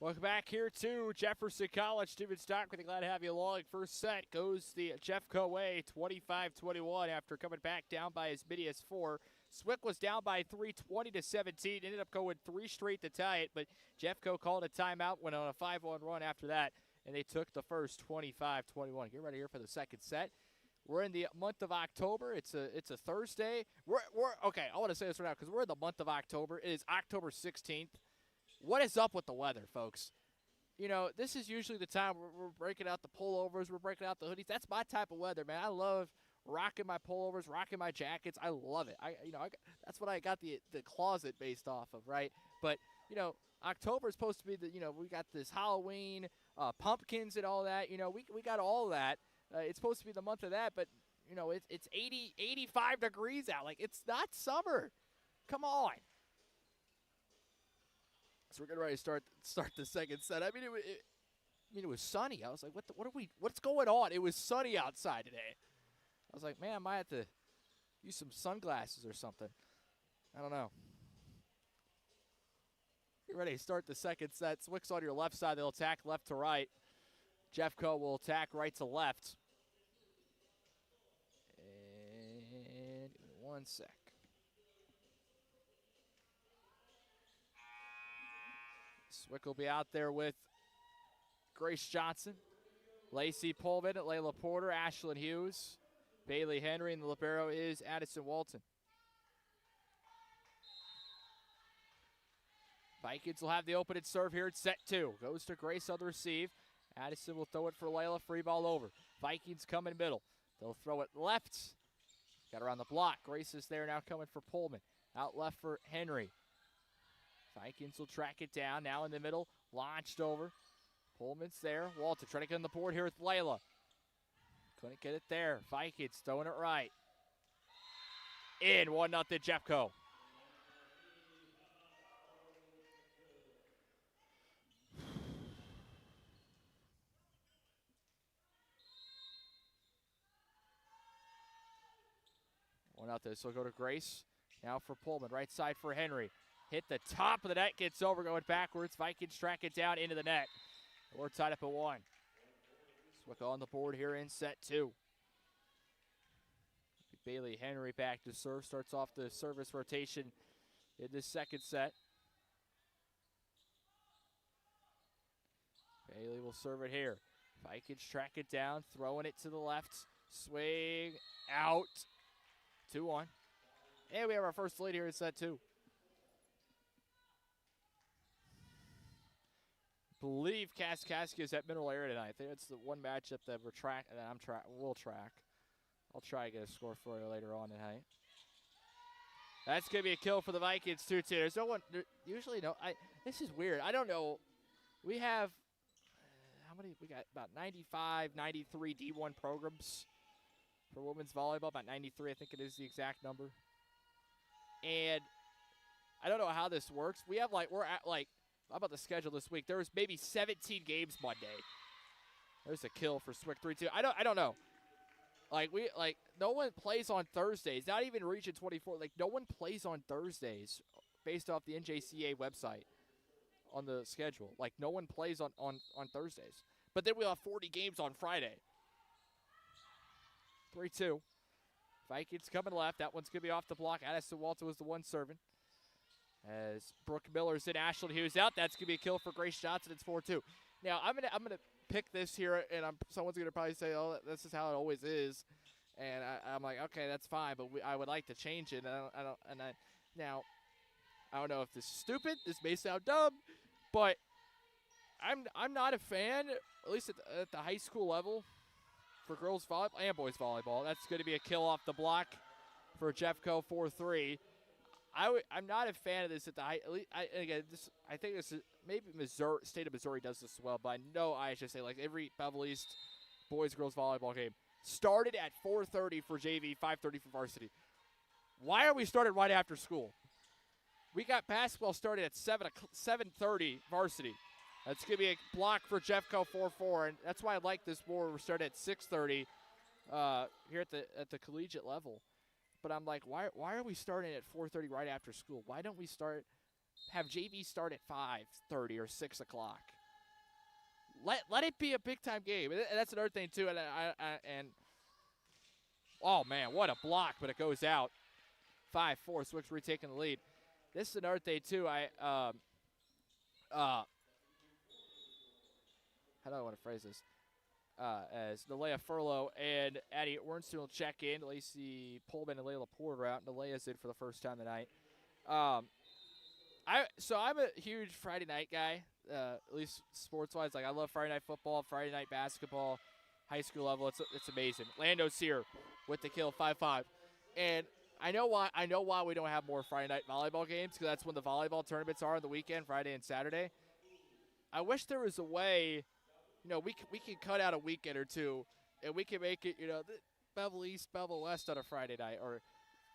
Welcome back here to Jefferson College. Steven Stockwith, glad to have you along. First set goes the Jeffco way, 25-21 after coming back down by as many as 4. Swick was down by 3, 20-17. Ended up going 3 straight to tie it, but Jeffco called a timeout, went on a 5-1 run after that, and they took the first 25-21. Get ready here for the second set. We're in the month of October. It's a Thursday. We're okay. I want to say this right now because we're in the month of October. It is October 16th. What is up with the weather, folks? You know, this is usually the time we're breaking out the pullovers, we're breaking out the hoodies. That's my type of weather, man. I love rocking my pullovers, rocking my jackets. I love it. That's what I got the closet based off of, right? But, you know, October is supposed to be we got this Halloween, pumpkins and all that. You know, we got all that. It's supposed to be the month of that, but, you know, it's 80, 85 degrees out. Like, it's not summer. Come on. So we're getting ready to start the second set. I mean, it was sunny. I was like, what's going on? It was sunny outside today. I was like, man, I might have to use some sunglasses or something. I don't know. Get ready to start the second set. Swick's on your left side. They'll attack left to right. Jeffco will attack right to left. And give me 1 sec. Swick will be out there with Grace Johnson, Lacey Pullman, Layla Porter, Ashlyn Hughes, Bailey Henry, and the libero is Addison Walton. Vikings will have the opening serve here at set 2. Goes to Grace on the receive. Addison will throw it for Layla, free ball over. Vikings coming middle. They'll throw it left. Got her on the block. Grace is there now coming for Pullman. Out left for Henry. Vikings will track it down. Now in the middle. Launched over. Pullman's there. Walter trying to get on the board here with Layla. Couldn't get it there. Vikings throwing it right. In 1-0 Jeffco. One out there. So go to Grace. Now for Pullman. Right side for Henry. Hit the top of the net. Gets over going backwards. Vikings track it down into the net. We're tied up at 1. Swick on the board here in set 2. Bailey Henry back to serve. Starts off the service rotation in this second set. Bailey will serve it here. Vikings track it down. Throwing it to the left. Swing out. 2-1. And we have our first lead here in set 2. Believe Kaskaskia is at Mineral Area tonight. I think it's the one matchup that we'll track. I'll try to get a score for you later on tonight. That's going to be a kill for the Vikings, too. There's no one. Usually, no. This is weird. I don't know. We have, how many? We got about 95, 93 D1 programs for women's volleyball. About 93, I think it is the exact number. And I don't know how this works. We have, we're at, how about the schedule this week? There was maybe 17 games Monday. There's a kill for Swick 3-2. I don't know. No one plays on Thursdays. Not even Region 24. Like no one plays on Thursdays, based off the NJCA website on the schedule. Like no one plays on Thursdays. But then we'll have 40 games on Friday. 3-2. Vikings coming left. That one's going to be off the block. Addison Walton was the one serving. As Brooke Miller's in, Ashland Hughes out. That's going to be a kill for Grace Johnson. It's 4-2. Now, I'm gonna pick this here, and someone's going to probably say, oh, this is how it always is. And I'm like, okay, that's fine, but I would like to change it. Now, I don't know if this is stupid. This may sound dumb, but I'm not a fan, at least at the high school level, for girls volleyball and boys volleyball. That's going to be a kill off the block for Jeffco 4-3. I'm not a fan of this at the high. I think this is maybe Missouri, state of Missouri does this as well, but I know I should say like every Bevel East boys girls volleyball game started at 4:30 for JV, 5:30 for varsity. Why are we started right after school? We got basketball started at 7:30 varsity. That's going to be a block for Jeffco 4-4, and that's why I like this more. We're starting at 6:30 here at the collegiate level. But I'm like, why are we starting at 4:30 right after school? Why don't we have JV start at 5:30 or 6 o'clock? Let it be a big time game. And that's another thing too. And oh man, what a block! But it goes out. 5-4. Swick's retaking the lead. This is another thing too. How do I want to phrase this? As Nalea Furlow and Addie Ornstein will check in. Lacey Pullman and Layla Porter out. Nalea's in for the first time tonight. So I'm a huge Friday night guy, at least sports-wise. Like I love Friday night football, Friday night basketball, high school level. It's amazing. Lando's here with the kill 5-5, and I know why we don't have more Friday night volleyball games, because that's when the volleyball tournaments are on the weekend, Friday and Saturday. I wish there was a way. We can cut out a weekend or two, and we can make it, Bevel East, Bevel West on a Friday night, or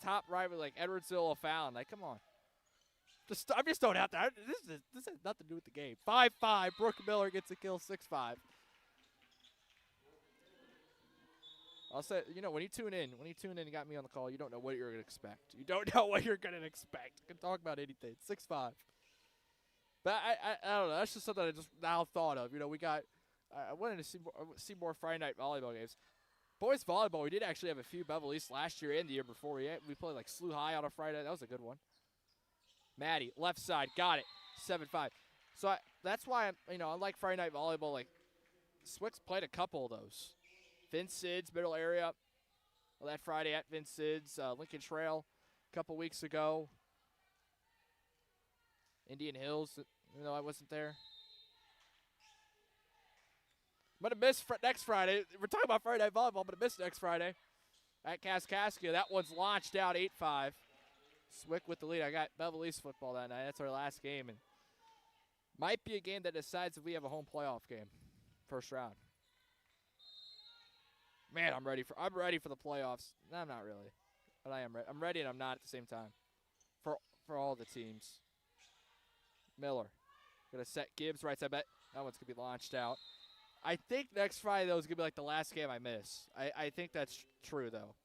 top rival like Edwardsville or Fallon. Like, come on. I'm just throwing out there. This has nothing to do with the game. 5-5. Brooke Miller gets a kill, 6-5. I'll say, when you tune in, and got me on the call, you don't know what you're going to expect. You don't know what you're going to expect. You can talk about anything. 6-5. But I don't know. That's just something I just now thought of. I wanted to see more Friday night volleyball games. Boys volleyball, we did actually have a few Bevel East last year and the year before. We played like Slew High on a Friday. That was a good one. Maddie, left side, got it, 7-5. So that's why I like Friday night volleyball. Like Swick's played a couple of those. Vince Sid's middle area that Friday at Vince Sid's, Lincoln Trail a couple weeks ago. Indian Hills, even though I wasn't there. I'm going to miss next Friday. We're talking about Friday Night Volleyball. I'm going to miss next Friday at Kaskaskia. That one's launched out 8-5. Swick with the lead. I got Bevel East football that night. That's our last game. And might be a game that decides if we have a home playoff game. First round. Man, I'm ready for the playoffs. No, I'm not really. But I am ready. I'm ready and I'm not at the same time. For all the teams. Miller. Going to set Gibbs right side. Bet that one's going to be launched out. I think next Friday, though, is going to be like the last game I miss. I think that's true, though.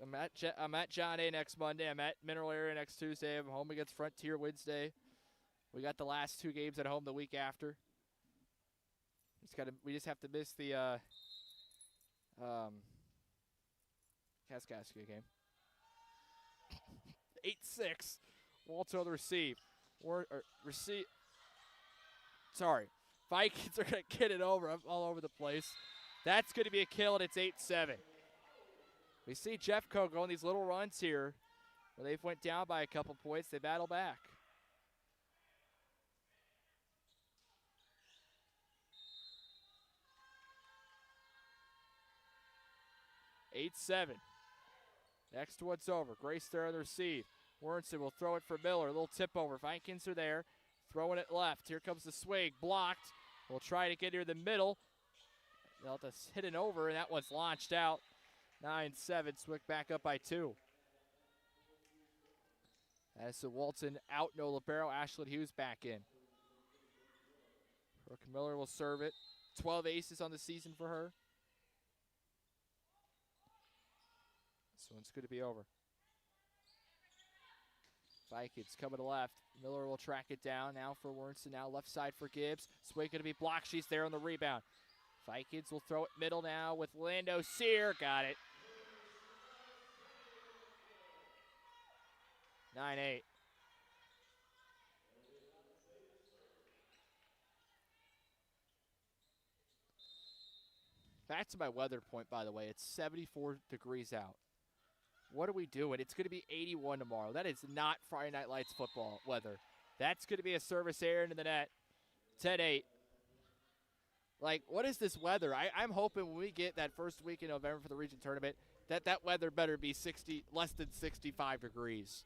I'm at John A. next Monday. I'm at Mineral Area next Tuesday. I'm home against Frontier Wednesday. We got the last two games at home the week after. We just have to miss the Kaskaskia game. 8-6. Walter on the receive. Receive. Sorry. Vikings are going to get it over. I'm all over the place. That's going to be a kill, and it's 8-7. We see Jeffco going these little runs here where they've went down by a couple points. They battle back. (8-7). Next one's over. Grace there on the receive. Warrenson will throw it for Miller. A little tip over. Vikings are there. Throwing it left. Here comes the swing. Blocked. We'll try to get here in the middle. They'll just hit it over, and that one's launched out. 9-7. Swick back up by 2. As the Walton out, no libero. Ashland Hughes back in. Brooke Miller will serve it. 12 aces on the season for her. This one's going to be over. Vikings coming to left. Miller will track it down now for Wernson. Now left side for Gibbs. Swing going to be blocked. She's there on the rebound. Vikings will throw it middle now with Lando Sear. Got it. 9-8. Back to my weather point, by the way. It's 74 degrees out. What are we doing? It's going to be 81 tomorrow. That is not Friday Night Lights football weather. That's going to be a service error into the net. 10-8. Like, what is this weather? I'm hoping when we get that first week in November for the region tournament, that weather better be less than 65 degrees.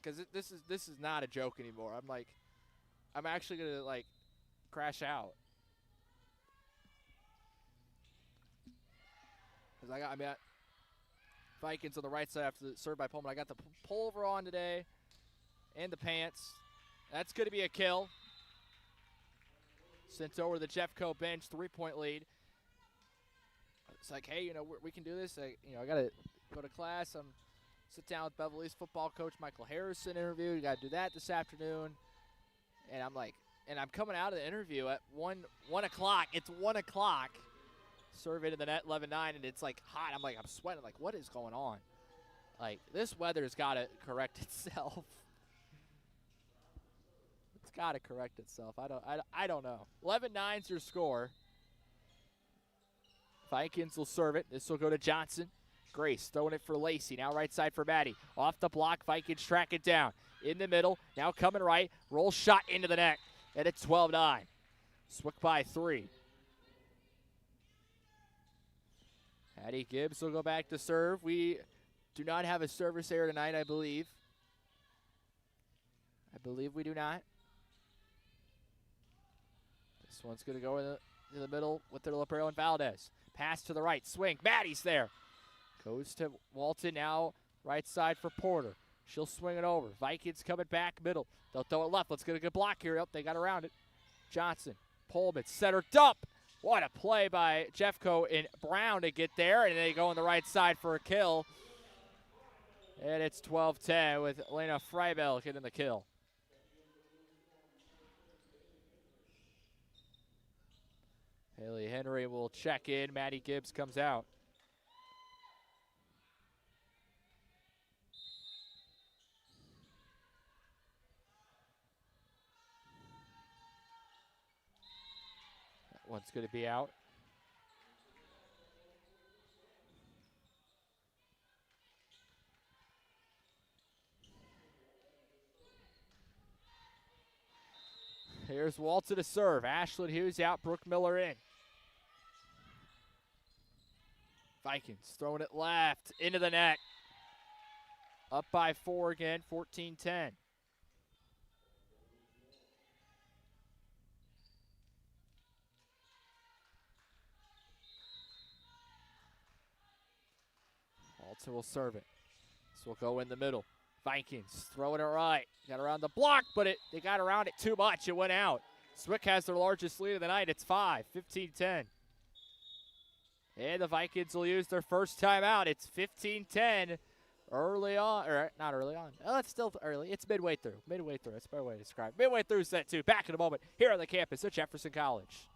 Because this is not a joke anymore. I'm actually going to, crash out. Because I'm at Vikings on the right side after the serve by Pullman. I got the pullover on today and the pants. That's going to be a kill. Sent over to the Jeffco bench, 3-point lead. It's like, hey, we can do this. I got to go to class. Sit down with Beverly Hills football coach Michael Harrison interview. You got to do that this afternoon. And I'm coming out of the interview at 1 o'clock. It's 1 o'clock. Serve into the net, 11-9, and it's hot. I'm sweating. What is going on? This weather's got to correct itself. It's got to correct itself. I don't know. 11-9's your score. Vikings will serve it. This will go to Johnson. Grace throwing it for Lacey. Now right side for Maddie. Off the block. Vikings track it down. In the middle. Now coming right. Roll shot into the net. And it's 12-9. Swick by 3. Addie Gibbs will go back to serve. We do not have a service error tonight, I believe. I believe we do not. This one's going to go in the middle with the Lapero and Valdez. Pass to the right. Swing. Maddie's there. Goes to Walton now. Right side for Porter. She'll swing it over. Vikings coming back middle. They'll throw it left. Let's get a good block here. They got around it. Johnson. Pullman. Center dump. What a play by Jeffco and Brown to get there, and they go on the right side for a kill. And it's 12-10 with Elena Freibel getting the kill. Haley Henry will check in. Maddie Gibbs comes out. That one's going to be out. Here's Walton to serve. Ashlyn Hughes out, Brooke Miller in. Vikings throwing it left into the net. Up by 4 again, 14-10. Walton will serve it. This will go in the middle. Vikings throwing it right. Got around the block, but they got around it too much. It went out. Swick has their largest lead of the night. It's 5, 15-10. And the Vikings will use their first timeout. It's 15-10 early on, or not early on. Oh, it's still early. It's midway through. Midway through. That's a better way to describe it. Midway through set 2. Back in a moment here on the campus at Jefferson College.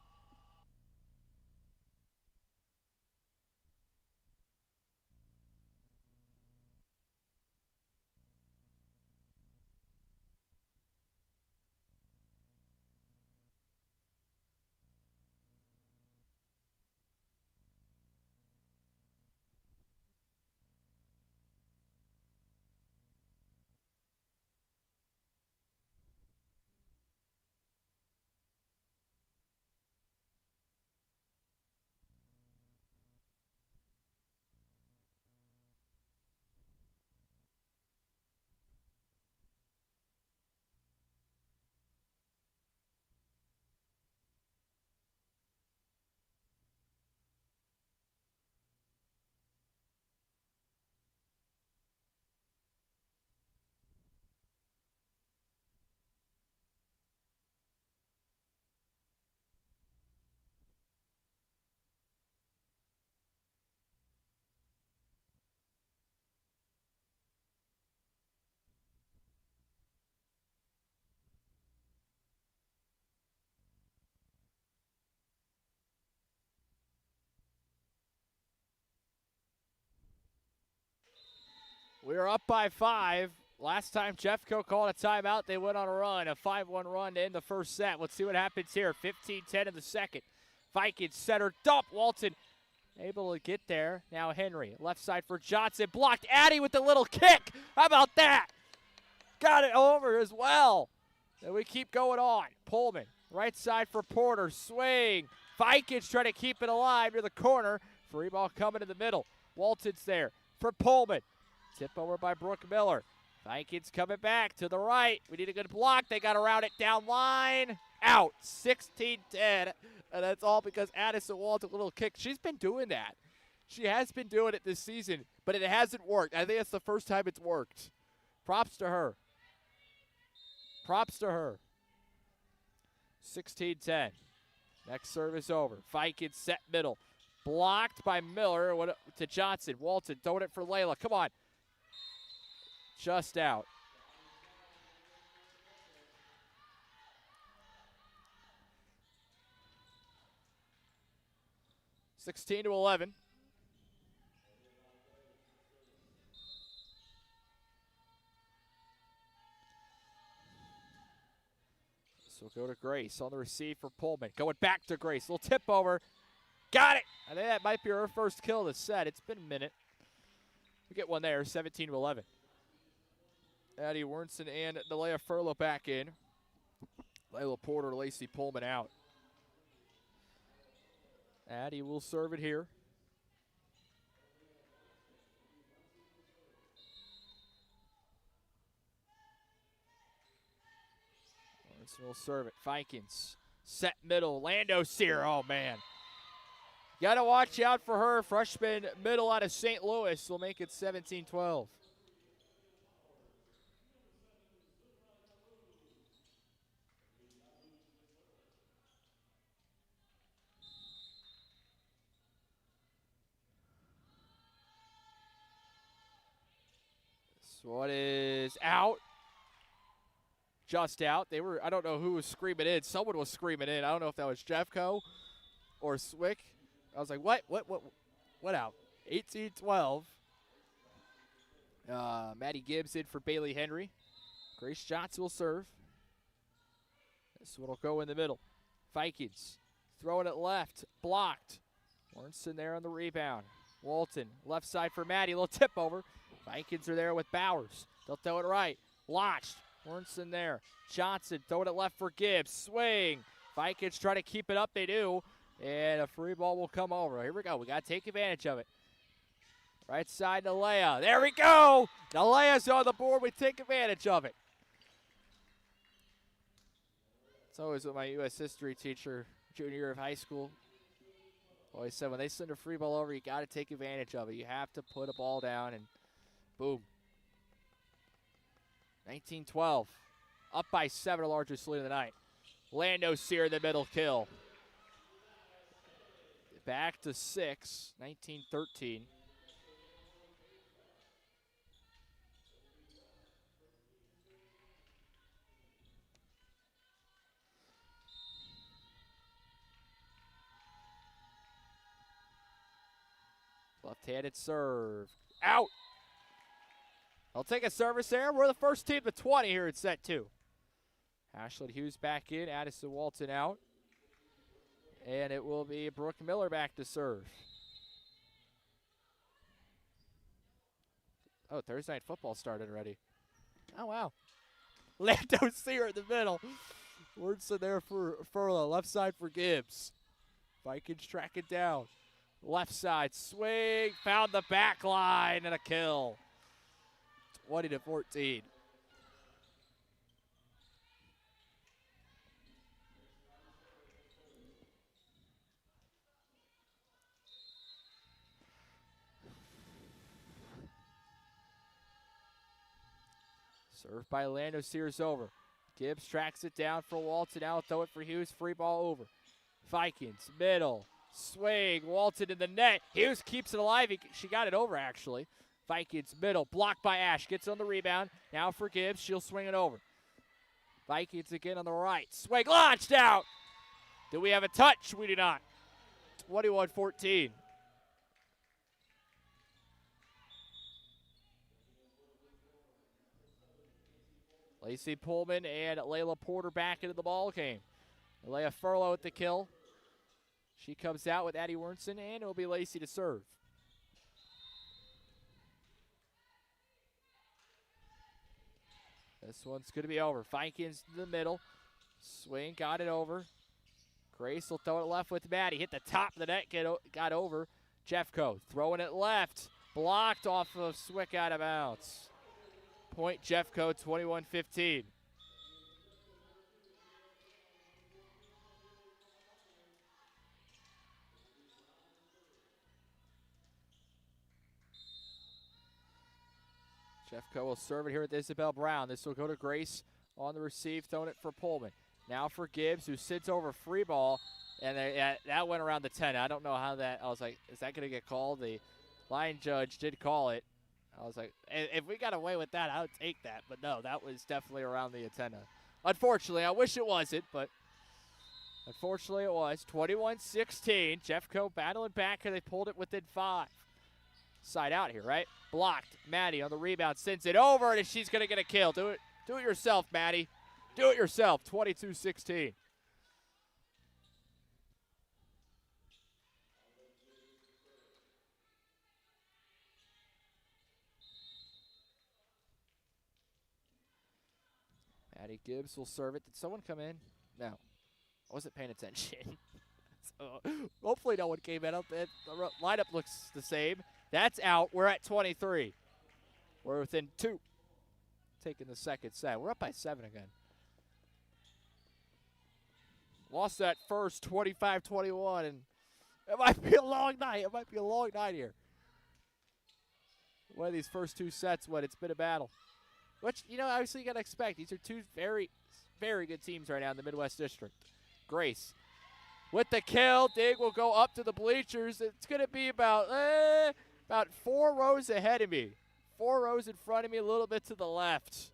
We're up by 5. Last time Jeffco called a timeout, they went on a run, a 5-1 run to end the first set. Let's see what happens here. 15-10 in the second. Vikings center dump. Walton able to get there. Now Henry, left side for Johnson. Blocked. Addy with the little kick. How about that? Got it over as well. And we keep going on. Pullman, right side for Porter. Swing. Vikings trying to keep it alive near the corner. Free ball coming in the middle. Walton's there for Pullman. Tip over by Brooke Miller. Vikings coming back to the right. We need a good block. They got around it down line. Out. 16-10. And that's all because Addison Wall took a little kick. She's been doing that. She has been doing it this season, but it hasn't worked. I think it's the first time it's worked. Props to her. Props to her. 16-10. Next service over. Vikings set middle. Blocked by Miller to Johnson. Walton throwing it for Layla. Come on. Just out. (16 to 11). So we'll go to Grace on the receive for Pullman. Going back to Grace. Little tip over. Got it. I think that might be her first kill of the set. It's been a minute. We get one there, 17 to 11. Addie Wernson and Nalea Furlow back in. Layla Porter, Lacey Pullman out. Addie will serve it here. Wernson will serve it. Vikings set middle. Lando Sear. Oh, man. Got to watch out for her. Freshman middle out of St. Louis will make it 17-12. This one is out. Just out. They were, I don't know who was screaming in. Someone was screaming in. I don't know if that was Jeffco or Swick. I was like, what out? 18-12. Maddie Gibbs in for Bailey Henry. Grace Johnson will serve. This one will go in the middle. Vikings throwing it left. Blocked. Wernson there on the rebound. Walton, left side for Maddie. Little tip over. Vikings are there with Bowers. They'll throw it right. Launched. Wernson there. Johnson throwing it left for Gibbs. Swing. Vikings try to keep it up. They do. And a free ball will come over. Here we go. We got to take advantage of it. Right side to Nalea. There we go. Nalea's on the board. We take advantage of it. It's always what my U.S. history teacher, junior year of high school, always said, when they send a free ball over, you got to take advantage of it. You have to put a ball down, and boom. 19-12. Up by 7, the largest lead of the night. Lando Sear in the middle kill. Back to 6, 19-13. Left-handed serve. Out. I'll take a service there. We're the first team to 20 here at set 2. Ashlyn Hughes back in. Addison Walton out. And it will be Brooke Miller back to serve. Oh, Thursday Night Football started already. Oh, wow. Lando Sear in the middle. Wernson there for Furlow. Left side for Gibbs. Vikings track it down. Left side swing. Found the back line and a kill. 20-14. Served by Lando Sears over. Gibbs tracks it down for Walton. Now throw it for Hughes. Free ball over. Vikings, middle. Swing. Walton in the net. Hughes keeps it alive. She got it over, actually. Vikings, middle. Blocked by Ash. Gets on the rebound. Now for Gibbs. She'll swing it over. Vikings again on the right. Swing. Launched out. Do we have a touch? We do not. 21-14. Lacey Pullman and Layla Porter back into the ball game. Leia Furlow with the kill. She comes out with Addie Wernson, and it'll be Lacey to serve. This one's going to be over. Vikings in the middle. Swing, got it over. Grace will throw it left with Maddie. Hit the top of the net, got over. Jeffco throwing it left. Blocked off of Swick out of bounds. Point Jeffco, 21-15. Jeffco will serve it here with Isabel Brown. This will go to Grace on the receive, throwing it for Pullman. Now for Gibbs, who sits over free ball, and that went around the 10. I don't know how that, I was like, is that going to get called? The line judge did call it. I was like, if we got away with that, I would take that. But no, that was definitely around the antenna. Unfortunately, I wish it wasn't, but unfortunately it was. 21-16. Jeffco battling back, and they pulled it within 5. Side out here, right? Blocked. Maddie on the rebound sends it over, and she's going to get a kill. Do it yourself, Maddie. Do it yourself. 22-16. Maddie Gibbs will serve it. Did someone come in? No. I wasn't paying attention. So hopefully no one came in. The lineup looks the same. That's out. We're at 23. We're within 2. Taking the second set. We're up by 7 again. Lost that first 25-21, and it might be a long night. It might be a long night here. One of these first 2 sets when it's been a battle. Which, obviously you got to expect. These are 2 very, very good teams right now in the Midwest District. Grace with the kill. Dig will go up to the bleachers. It's going to be about 4 rows ahead of me. 4 rows in front of me, a little bit to the left.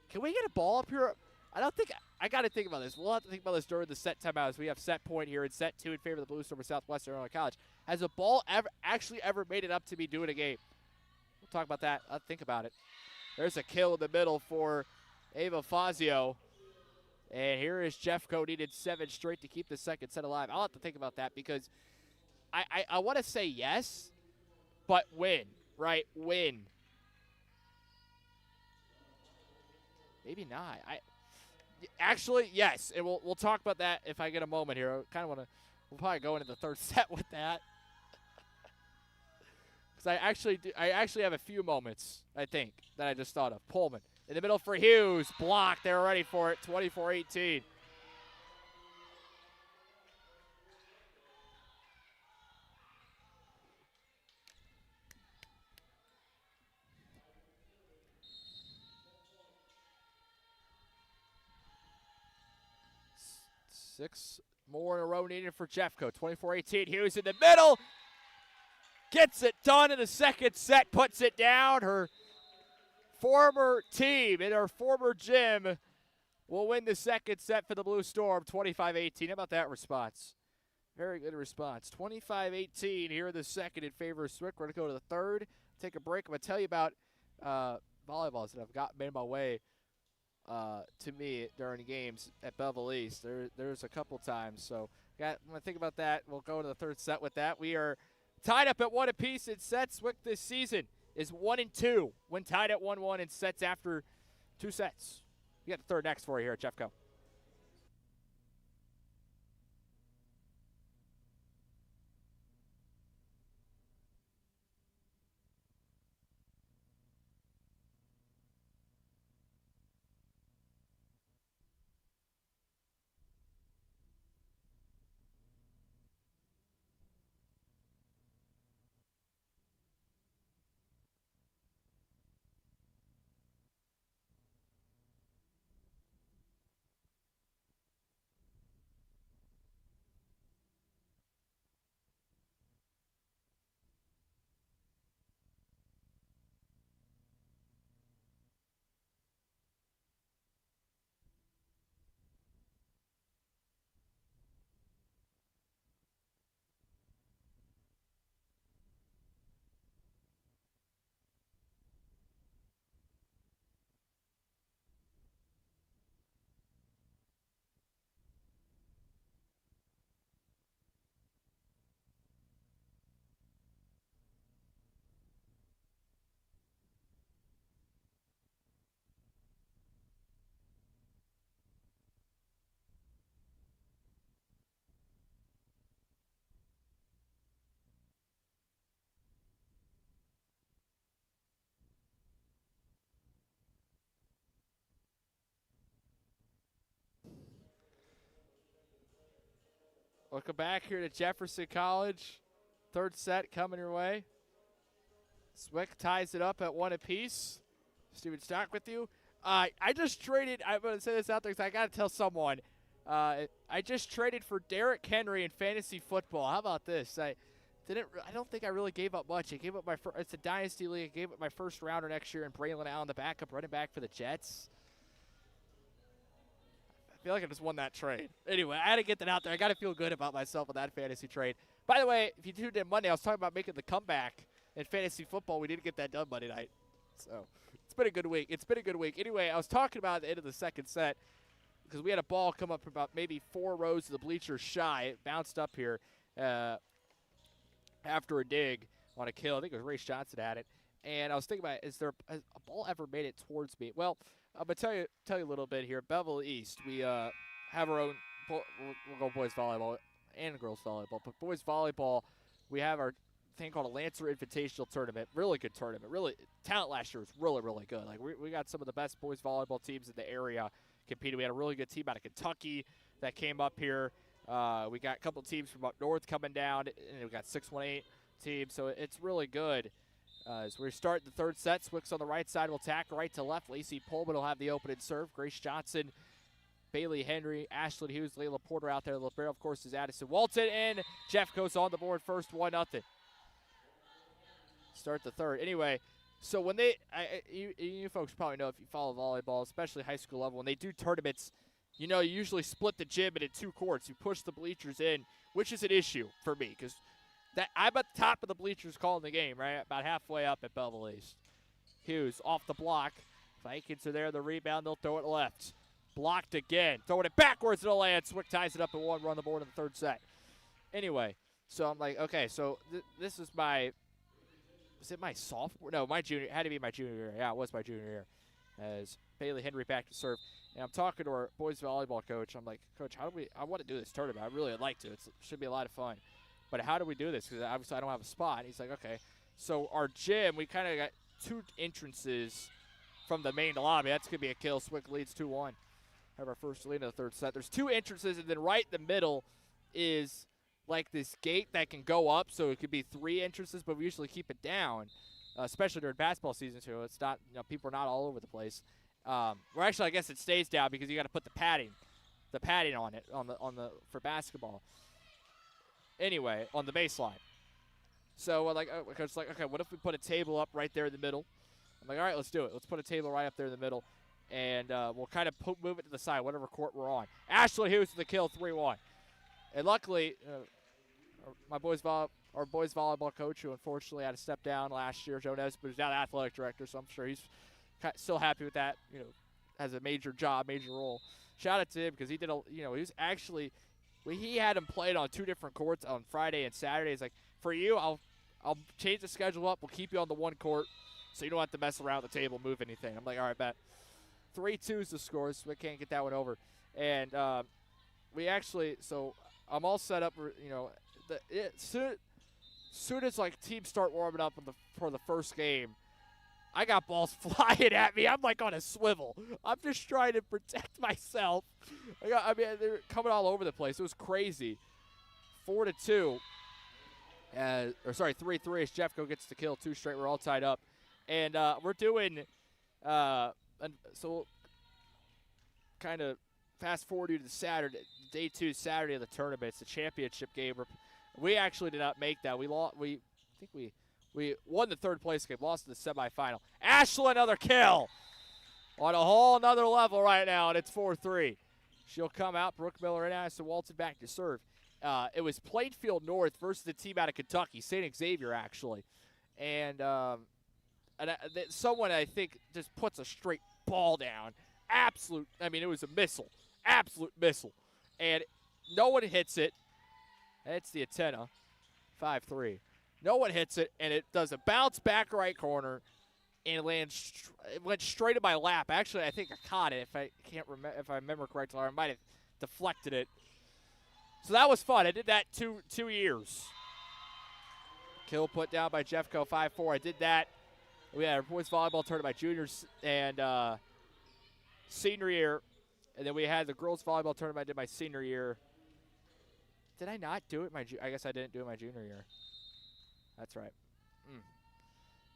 Can we get a ball up here? I got to think about this. We'll have to think about this during the set timeout as we have set point here in set 2 in favor of the Blue Storm of Southwestern College. Has a ball actually ever made it up to me doing a game? We'll talk about that. I'll think about it. There's a kill in the middle for Ava Fazio. And here is Jeffco, needed 7 straight to keep the second set alive. I'll have to think about that because I want to say yes, but win, right? Win. Maybe not. Actually, yes, and we'll talk about that if I get a moment here. I kind of want to. We'll probably go into the third set with that. Because I actually have a few moments, I think, that I just thought of. Pullman in the middle for Hughes. Blocked. They were ready for it. 24-18. Six more in a row needed for Jeffco. 24-18. Hughes in the middle. Gets it done in the second set. Puts it down. Her former team in her former gym will win the second set for the Blue Storm. 25-18. How about that response? Very good response. 25-18 here in the second in favor of Swick. We're going to go to the third. Take a break. I'm going to tell you about volleyballs that I've got made my way to me during games at Bevel East. There's a couple times. So I'm going to think about that. We'll go to the third set with that. We are tied up at 1 apiece in sets. Swick this season is 1-2 when tied at 1-1 in sets after 2 sets. We got the third next for you here at Jeffco. Welcome back here to Jefferson College. Third set coming your way. Swick ties it up at 1 apiece. Steven Stock with you. I just traded. I'm going to say this out there because I got to tell someone. I just traded for Derrick Henry in fantasy football. How about this? I don't think I really gave up much. I gave up it's a dynasty league. I gave up my first rounder next year and Braylon Allen, the backup running back for the Jets. I feel like I just won that trade. Anyway, I had to get that out there. I got to feel good about myself with that fantasy trade. By the way, if you tuned in Monday, I was talking about making the comeback in fantasy football. We didn't get that done Monday night. So it's been a good week. Anyway, I was talking about at the end of the second set because we had a ball come up about maybe 4 rows of the bleachers shy. It bounced up here after a dig on a kill. I think it was Race Johnson had it. And I was thinking about, has a ball ever made it towards me? Well, I'm going to tell you a little bit here. Bevel East, we have our own, we'll go boys volleyball and girls volleyball. But boys volleyball, we have our thing called a Lancer Invitational Tournament. Really good tournament. Really, talent last year was really, really good. Like we got some of the best boys volleyball teams in the area competing. We had a really good team out of Kentucky that came up here. We got a couple teams from up north coming down, and we got 618 teams. So it's really good. As we start the third set, Swick's on the right side will tack right to left. Lacey Pullman will have the opening serve. Grace Johnson, Bailey Henry, Ashlyn Hughes, Layla Porter out there. The libero, of course, is Addison Walton, and Jeff goes on the board first, 1-0. Start the third. Anyway, so when you folks probably know if you follow volleyball, especially high school level, when they do tournaments, you usually split the gym into 2 courts. You push the bleachers in, which is an issue for me because I'm at the top of the bleachers calling the game, right? About halfway up at Belleville East. Hughes off the block. Vikings are there. The rebound, they'll throw it left. Blocked again. Throwing it backwards to the land. Swick ties it up at 1, run the board in the third set. Anyway, so I'm like, okay, so this is was it my sophomore? No, my junior. It had to be my junior year. Yeah, it was my junior year. As Bailey Henry back to serve. And I'm talking to our boys volleyball coach. I'm like, Coach, I want to do this tournament. I really would like to. It should be a lot of fun. But how do we do this? Because obviously I don't have a spot. And he's like, okay. So our gym, we kind of got 2 entrances from the main lobby. That's going to be a kill. Swick leads 2-1. Have our first lead in the third set. There's 2 entrances, and then right in the middle is like this gate that can go up. So it could be 3 entrances, but we usually keep it down, especially during basketball season too. It's not, people are not all over the place. Well, actually, I guess it stays down because you got to put the padding on it for basketball. Anyway, on the baseline. So it's like, okay, what if we put a table up right there in the middle? I'm like, all right, let's do it. Let's put a table right up there in the middle, and we'll kind of move it to the side, whatever court we're on. Ashlyn Hughes with the kill, 3-1. And luckily, our boys volleyball coach, who unfortunately had to step down last year, Joe Nesbitt, who's now the athletic director, so I'm sure he's still happy with that, has a major job, major role. Shout out to him because he did he was actually – he had him played on 2 different courts on Friday and Saturday. He's like, for you, I'll change the schedule up. We'll keep you on the 1 court so you don't have to mess around the table, move anything. I'm like, all right, bet. 3-2 is the score, so we can't get that one over. And we actually, so I'm all set up for, soon as like teams start warming up for the first game, I got balls flying at me. I'm like on a swivel. I'm just trying to protect myself. They're coming all over the place. It was crazy. 4-2. 3-3 as Jeffco gets the kill. 2 straight. We're all tied up. And we're doing, so kind of fast forward to Saturday, day 2 Saturday of the tournament. It's the championship game. We actually did not make that. We won the 3rd place game, lost in the semifinal. Ashlyn, another kill on a whole nother level right now, and it's 4-3. She'll come out. Brooke Miller and Addison Walton back to serve. It was Plainfield North versus the team out of Kentucky, St. Xavier, actually. And someone, I think, just puts a straight ball down. It was a missile. Absolute missile. And no one hits it. It's the antenna. 5-3. No one hits it, and it does a bounce back right corner, and it went straight in my lap. Actually, I think I caught it. If I remember correctly, or I might have deflected it. So that was fun. I did that 2 years. Kill put down by Jeffco, 5-4. I did that. We had our boys volleyball tournament my juniors and senior year, and then we had the girls volleyball tournament I did my senior year. Did I not do it I guess I didn't do it my junior year. That's right.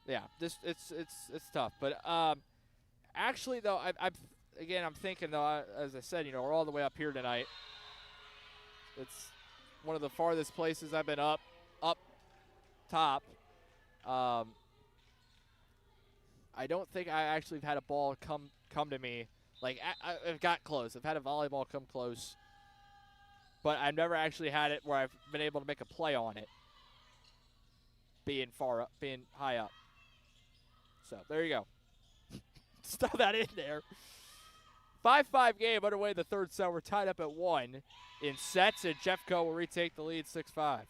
Yeah, it's tough. But actually, though, I'm thinking, though, as I said, we're all the way up here tonight. It's one of the farthest places I've been up top. I don't think I actually have had a ball come to me. Like, I've got close. I've had a volleyball come close. But I've never actually had it where I've been able to make a play on it. Being high up. So, there you go. Just throw that in there. 5-5 game underway in the third set. We're tied up at 1 in sets, and Jeffco will retake the lead 6-5.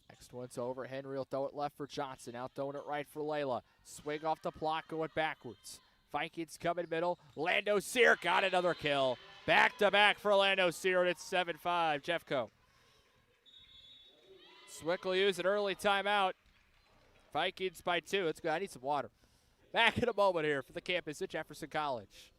Next one's over. Henry will throw it left for Johnson. Out throwing it right for Layla. Swing off the block going backwards. Vikings coming middle. Lando Sear got another kill. Back-to-back for Lando Sear, and it's 7-5, Jeffco. Swick will use an early timeout. Vikings by 2. Let's go. I need some water. Back in a moment here for the campus at Jefferson College.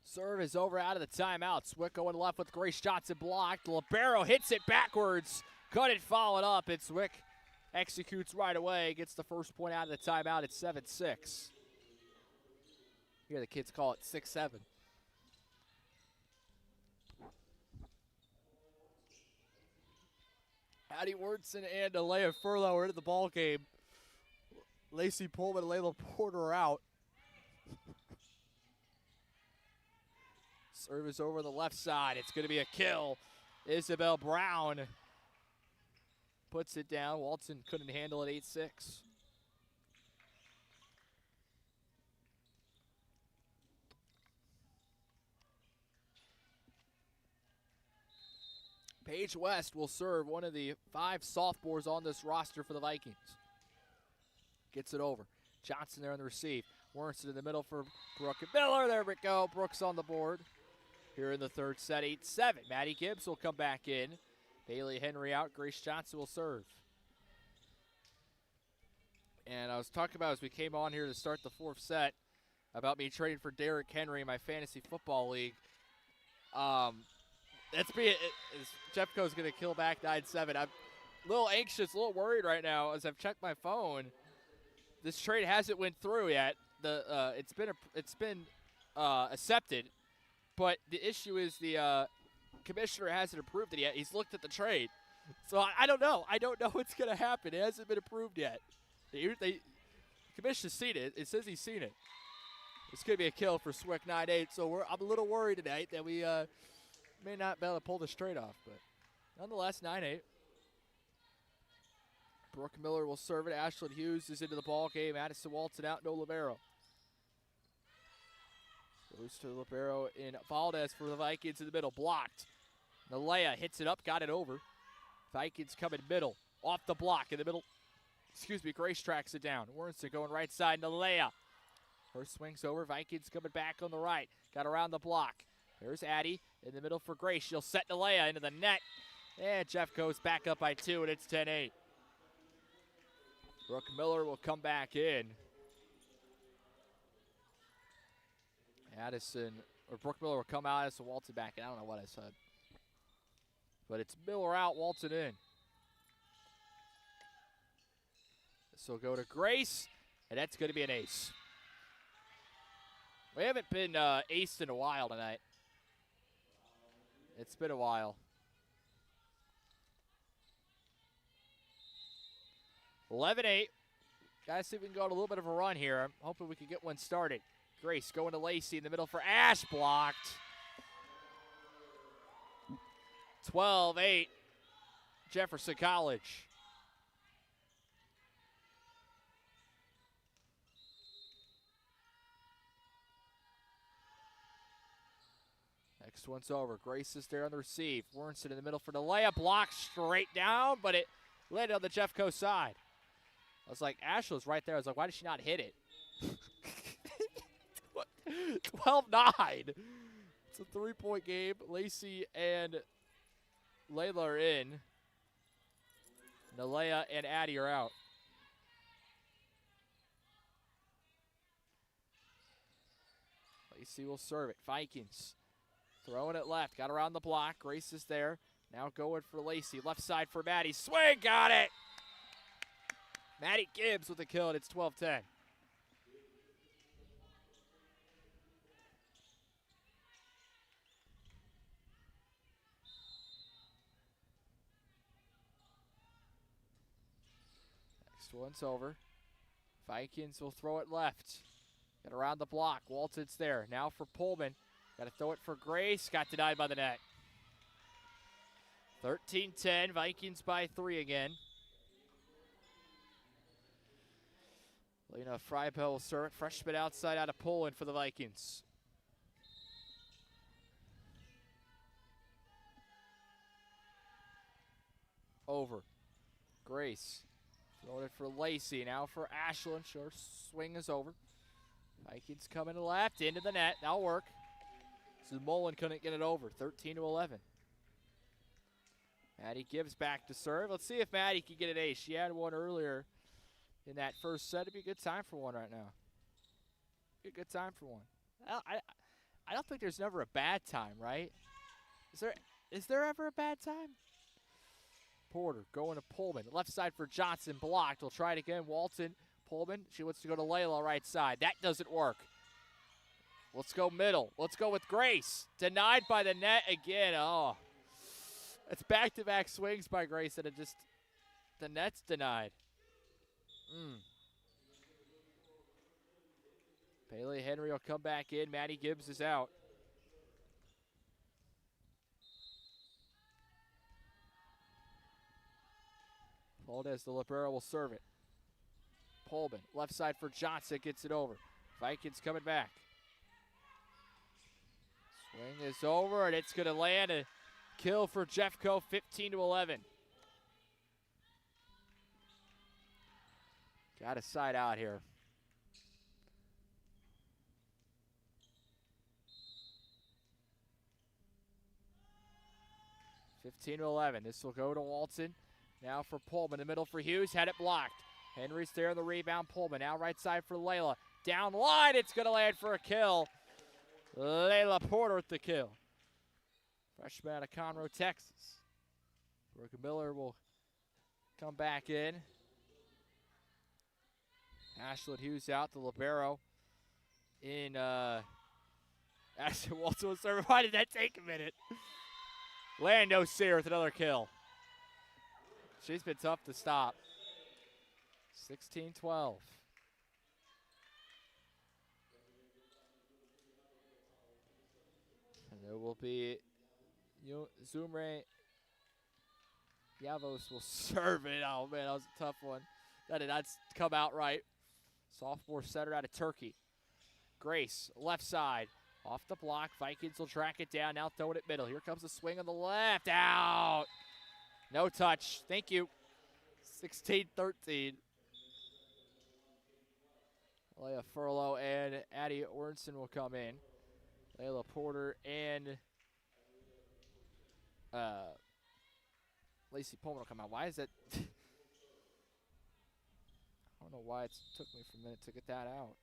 Serve is over out of the timeout. Swick going left with Grace Johnson blocked. Libero hits it backwards. Couldn't follow it up. And Swick executes right away. Gets the first point out of the timeout. It's 7-6. Here the kids call it 6-7. Addie Wurtson and Alea Furlow are into the ball game. Lacey Pullman and Layla Porter are out. Service over the left side. It's going to be a kill. Isabel Brown puts it down. Walton couldn't handle it, 8-6. Paige West will serve, one of the 5 sophomores on this roster for the Vikings. Gets it over. Johnson there on the receive. Warrenson in the middle for Brooke and Miller. There we go. Brooks on the board. Here in the third set, 8-7. Maddie Gibbs will come back in. Bailey Henry out. Grace Johnson will serve. And I was talking about as we came on here to start the fourth set about me trading for Derrick Henry in my fantasy football league. Jeffco's going to kill back 9-7. I'm a little anxious, a little worried right now as I've checked my phone. This trade hasn't went through yet. It's been accepted, but the issue is the commissioner hasn't approved it yet. He's looked at the trade, so I don't know. I don't know what's going to happen. It hasn't been approved yet. The commissioner's seen it. It says he's seen it. It's going to be a kill for Swick 9-8. So I'm a little worried tonight that we may not be able to pull this trade off, but nonetheless, 9-8. Brooke Miller will serve it. Ashlyn Hughes is into the ball game. Addison Walton out. No libero. Goes to libero in Valdez for the Vikings in the middle. Blocked. Nalea hits it up. Got it over. Vikings coming middle. Off the block in the middle. Grace tracks it down. Warrenson going right side. Nalea. Her swings over. Vikings coming back on the right. Got around the block. There's Addie in the middle for Grace. She'll set Nalea into the net. And Jeff goes back up by 2, and it's 10-8. Brooke Miller will come back in. Brooke Miller will come out. Addison Walton back in. I don't know what I said. But it's Miller out, Walton in. This will go to Grace, and that's going to be an ace. We haven't been aced in a while tonight. It's been a while. 11-8. Guys, see if we can go on a little bit of a run here. I'm hoping we can get one started. Grace going to Lacey in the middle for Ash, blocked. 12-8, Jefferson College. Next one's over. Grace is there on the receive. Warrenson in the middle for the layup. Blocked straight down, but it landed on the Jeffco side. I was like, Ash was right there. I was like, why did she not hit it? 12-9. It's a 3-point game. Lacey and Layla are in. Nalea and Addie are out. Lacey will serve it. Vikings throwing it left. Got around the block. Grace is there. Now going for Lacey. Left side for Maddie. Swing. Got it. Maddie Gibbs with the kill, and it's 12-10. Next one's over. Vikings will throw it left. Get around the block. Walton's there. Now for Pullman. Got to throw it for Grace. Got denied by the net. 13-10. Vikings by 3 again. Lena Freibel will serve it. Freshman outside out of Poland for the Vikings. Over. Grace. Throwing it for Lacey. Now for Ashland. Short swing is over. Vikings coming left into the net. That'll work. So Mullen couldn't get it over. 13-11. Maddie Gibbs back to serve. Let's see if Maddie can get an ace. She had one earlier in that first set. It'd be a good time for one right now. Be a good time for one. I don't think there's never a bad time, right? Is there ever a bad time? Porter going to Pullman. Left side for Johnson. Blocked. We'll try it again. Walton. Pullman. She wants to go to Layla right side. That doesn't work. Let's go middle. Let's go with Grace. Denied by the net again. Oh. It's back-to-back swings by Grace, and the net's denied. Bailey Henry will come back in. Maddie Gibbs is out. Valdez, the libero, will serve it. Pullman, left side for Johnson, gets it over. Vikings coming back. Swing is over, and it's going to land a kill for Jeffco, 15-11. Got a side out here. (15-11). This will go to Walton. Now for Pullman. In the middle for Hughes. Had it blocked. Henry's there on the rebound. Pullman now right side for Layla. Down line. It's going to land for a kill. Layla Porter with the kill. Freshman out of Conroe, Texas. Brooke Miller will come back in. Ashland Hughes out, the libero in Ashton Walton was serving. Why did that take a minute? Lando Sear with another kill. She's been tough to stop. 16-12. And there will be Zumre Yavos will serve it. Oh, man, that was a tough one. That did not come out right. Sophomore setter out of Turkey. Grace, left side. Off the block. Vikings will track it down. Now throw it at middle. Here comes a swing on the left. Out. No touch. Thank you. 16-13. Leah Furlow and Addie Ornson will come in. Layla Porter and Lacey Pullman will come out. Why is that? I don't know why it took me for a minute to get that out.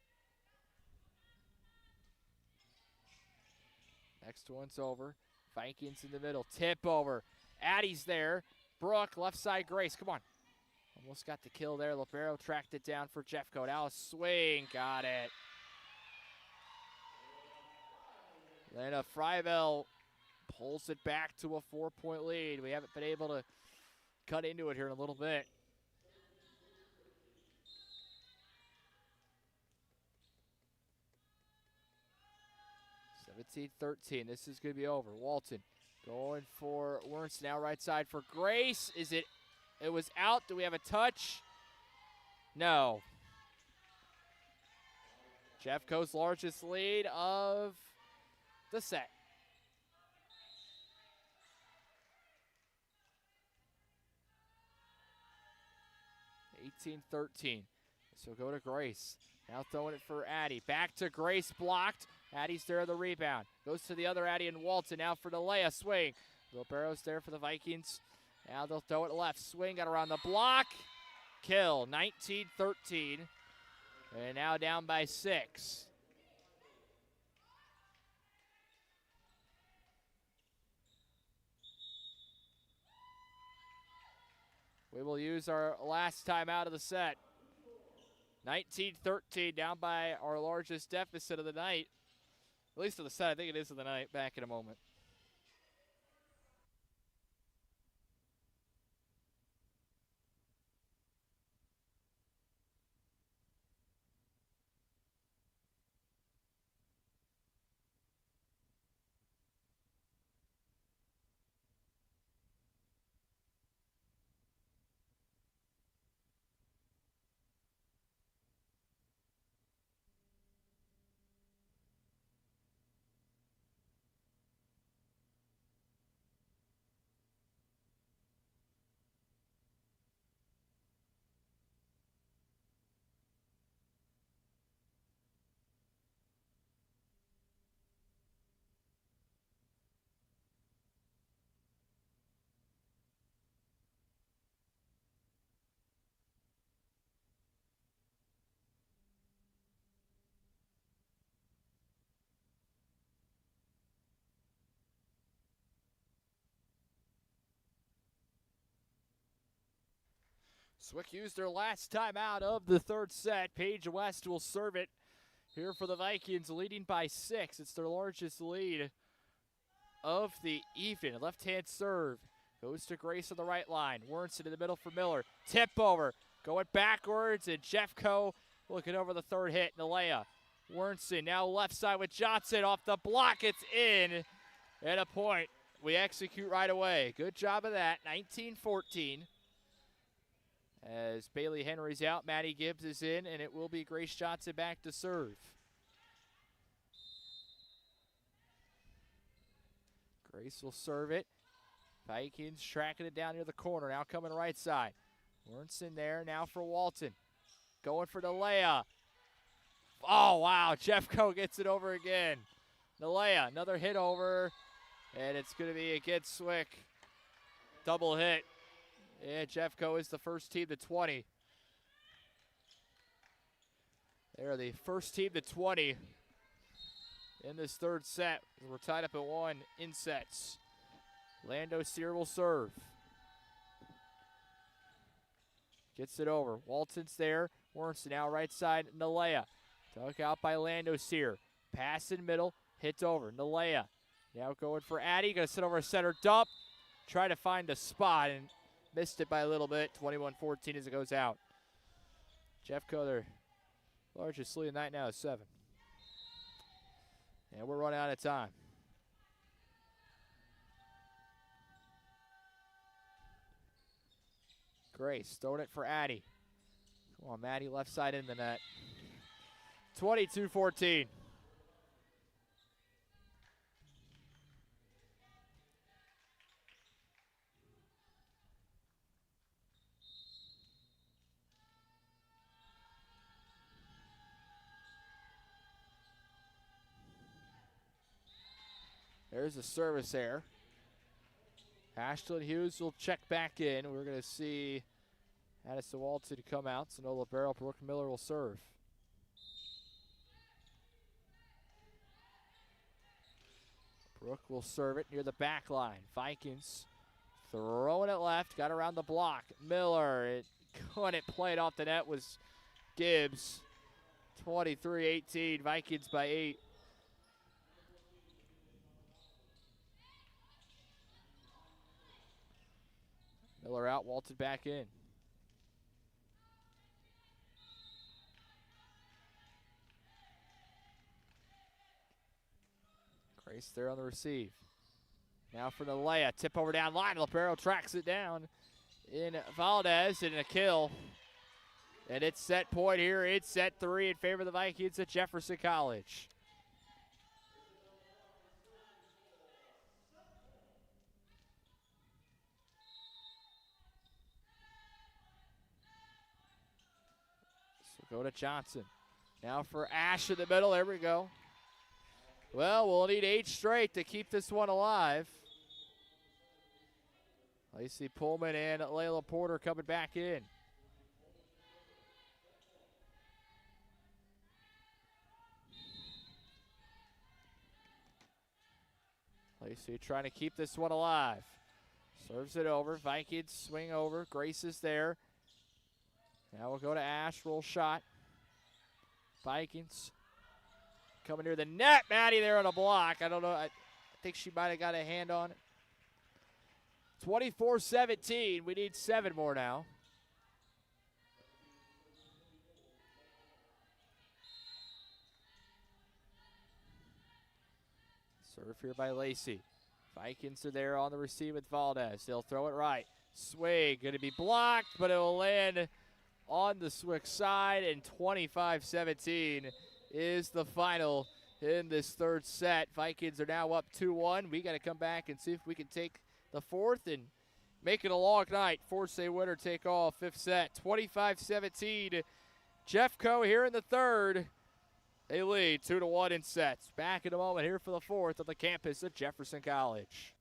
Next one's over. Vikings in the middle. Tip over. Addie's there. Brooke, left side, Grace. Come on. Almost got the kill there. Libero tracked it down for Jeffco. Now a swing. Got it. Lena Freibel pulls it back to a 4-point lead. We haven't been able to cut into it here in a little bit. (17-13). This is going to be over. Walton going for Wernz now, right side for Grace. Is it? It was out. Do we have a touch? No. Jeffco's largest lead of the set. 18-13. So go to Grace. Now throwing it for Addie. Back to Grace, blocked. Addie's there, the rebound. Goes to the other Addie and Walton. Now for DeLea, swing. Libero's there for the Vikings. Now they'll throw it left. Swing, got around the block. Kill, 19-13. And now down by 6. We will use our last time out of the set. 19-13, down by our largest deficit of the night. At least of the set, I think it is of the night. Back in a moment. Swick used their last time out of the third set. Paige West will serve it here for the Vikings, leading by 6. It's their largest lead of the evening. Left-hand serve goes to Grace on the right line. Wernson in the middle for Miller. Tip over, going backwards, and Jeffco looking over the third hit. Nalea. Wernson now left side with Johnson off the block. It's in, and a point. We execute right away. Good job of that. 19-14. As Bailey Henry's out, Maddie Gibbs is in, and it will be Grace Johnson back to serve. Grace will serve it. Vikings tracking it down near the corner. Now coming right side. Wernson there now for Walton. Going for DeLea. Oh, wow. Jeffco gets it over again. DeLea, another hit over, and it's going to be against Swick. Double hit. And Jeffco is the first team to 20. They're the first team to 20 in this third set. We're tied up at 1 in sets. Lando Sear will serve. Gets it over. Walton's there. Wernson now right side. Nalea. Dug out by Lando Sear. Pass in middle. Hit over. Nalea. Now going for Addie. Going to sit over a center dump. Try to find a spot and missed it by a little bit. 21-14 as it goes out. Jeffco, their largest lead of the night now is 7. And we're running out of time. Grace throwing it for Addie. Come on, Maddie, left side in the net. 22-14. There's a service error. Ashlyn Hughes will check back in. We're going to see Addison Walton come out. Sonola Barrel, Brooke Miller will serve. Brooke will serve it near the back line. Vikings throwing it left, got around the block. Miller, it Couldn't play it off the net was Gibbs. 23-18, Vikings by 8. Miller out, Walton back in. Grace there on the receive. Now for the layup, tip over down line. Lapero tracks it down in Valdez, and a kill. And it's set point here. It's set 3 in favor of the Vikings at Jefferson College. So go to Johnson. Now for Ash in the middle. There we go. Well, we'll need 8 straight to keep this one alive. Lacey Pullman and Layla Porter coming back in. Lacey trying to keep this one alive. Serves it over. Vikings swing over. Grace is there. Now we'll go to Ash. Roll shot. Vikings coming near the net. Maddie there on a block. I don't know. I think she might have got a hand on it. 24-17. We need 7 more now. Serve here by Lacey. Vikings are there on the receive with Valdez. They'll throw it right. Swing going to be blocked, but it will land on the Swick side, and 25-17 is the final in this third set. Vikings are now up 2-1. We got to come back and see if we can take the fourth and make it a long night. Force a winner take all, fifth set. 25-17. Jeffco here in the third. They lead 2-1 in sets. Back in a moment here for the fourth on the campus at Jefferson College.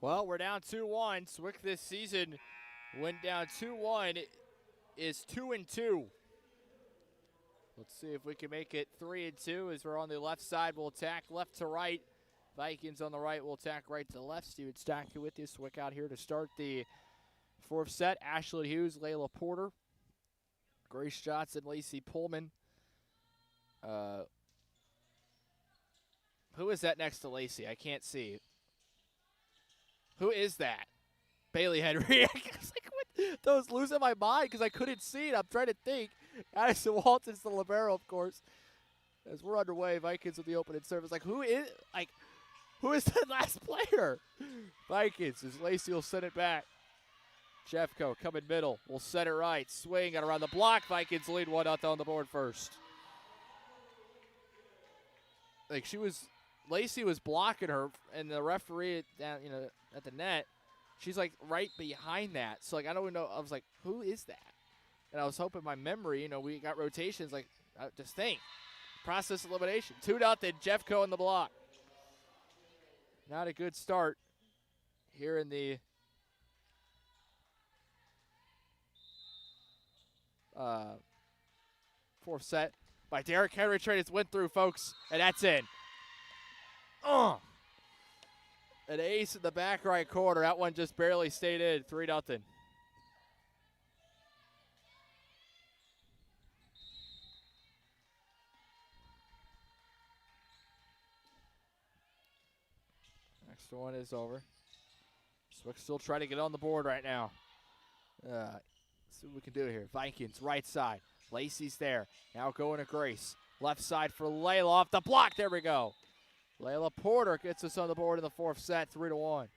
Well, we're down 2-1. Swick this season went down 2-1. Is 2-2. Let's see if we can make it 3-2 as we're on the left side. We'll attack left to right. Vikings on the right will attack right to left. Steven Stockton with you. Swick out here to start the fourth set. Ashley Hughes, Layla Porter, Grace Johnson, Lacey Pullman. Who is that next to Lacey? I can't see. Who is that? Bailey Henry. I was like, what? I was losing my mind because I couldn't see it. I'm trying to think. Addison Walton's the libero, of course. As we're underway, Vikings with the opening service. Who is that last player? Vikings, as Lacey will send it back. Jeffco coming middle. Will set it right. Swing and around the block. Vikings lead 1-0 on the board first. Lacey was blocking her, and the referee down, at the net, she's right behind that. So I don't know. I was like, who is that? And I was hoping my memory, we got rotations. Just think, process elimination. 2-0. Jeffco in the block. Not a good start here in the fourth set by Derek Henry. Traded went through, folks, and that's in. An ace in the back right corner. That one just barely stayed in. 3-0. Next one is over. Swick still trying to get on the board right now. See what we can do here. Vikings, right side. Lacey's there. Now going to Grace. Left side for Layla off the block. There we go. Layla Porter gets us on the board in the fourth set, 3-1. And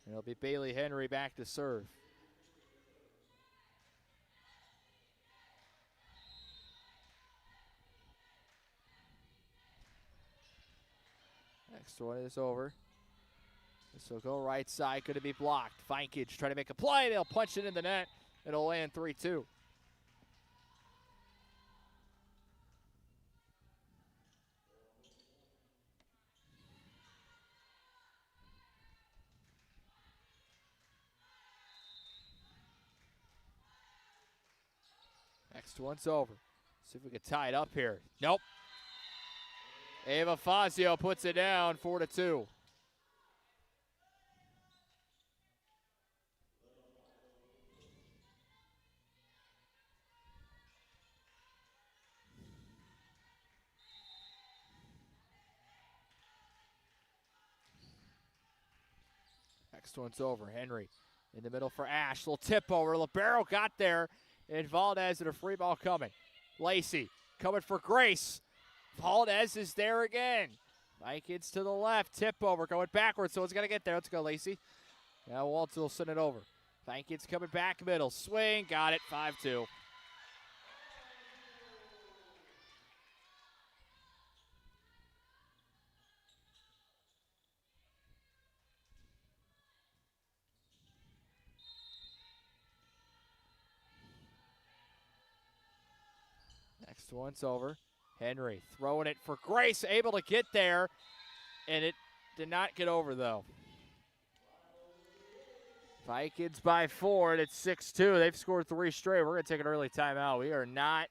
it'll be Bailey Henry back to serve. Next one is over. This will go right side. Going to be blocked. Vikings trying to make a play. They'll punch it in the net. It'll land 3-2. Next one's over. See if we can tie it up here. Nope. Ava Fazio puts it down, 4-2. Next one's over. Henry in the middle for Ash. Little tip over. Libero got there. And Valdez and a free ball coming. Lacey coming for Grace. Valdez is there again. Vikings to the left. Tip over. Going backwards. So it's going to get there. Let's go, Lacey. Now Waltz will send it over. Vikings coming back middle. Swing. Got it. 5-2. Next one's over. Henry throwing it for Grace, able to get there, and it did not get over, though. Vikings by 4, and it's 6-2. They've scored 3 straight. We're going to take an early timeout. We are not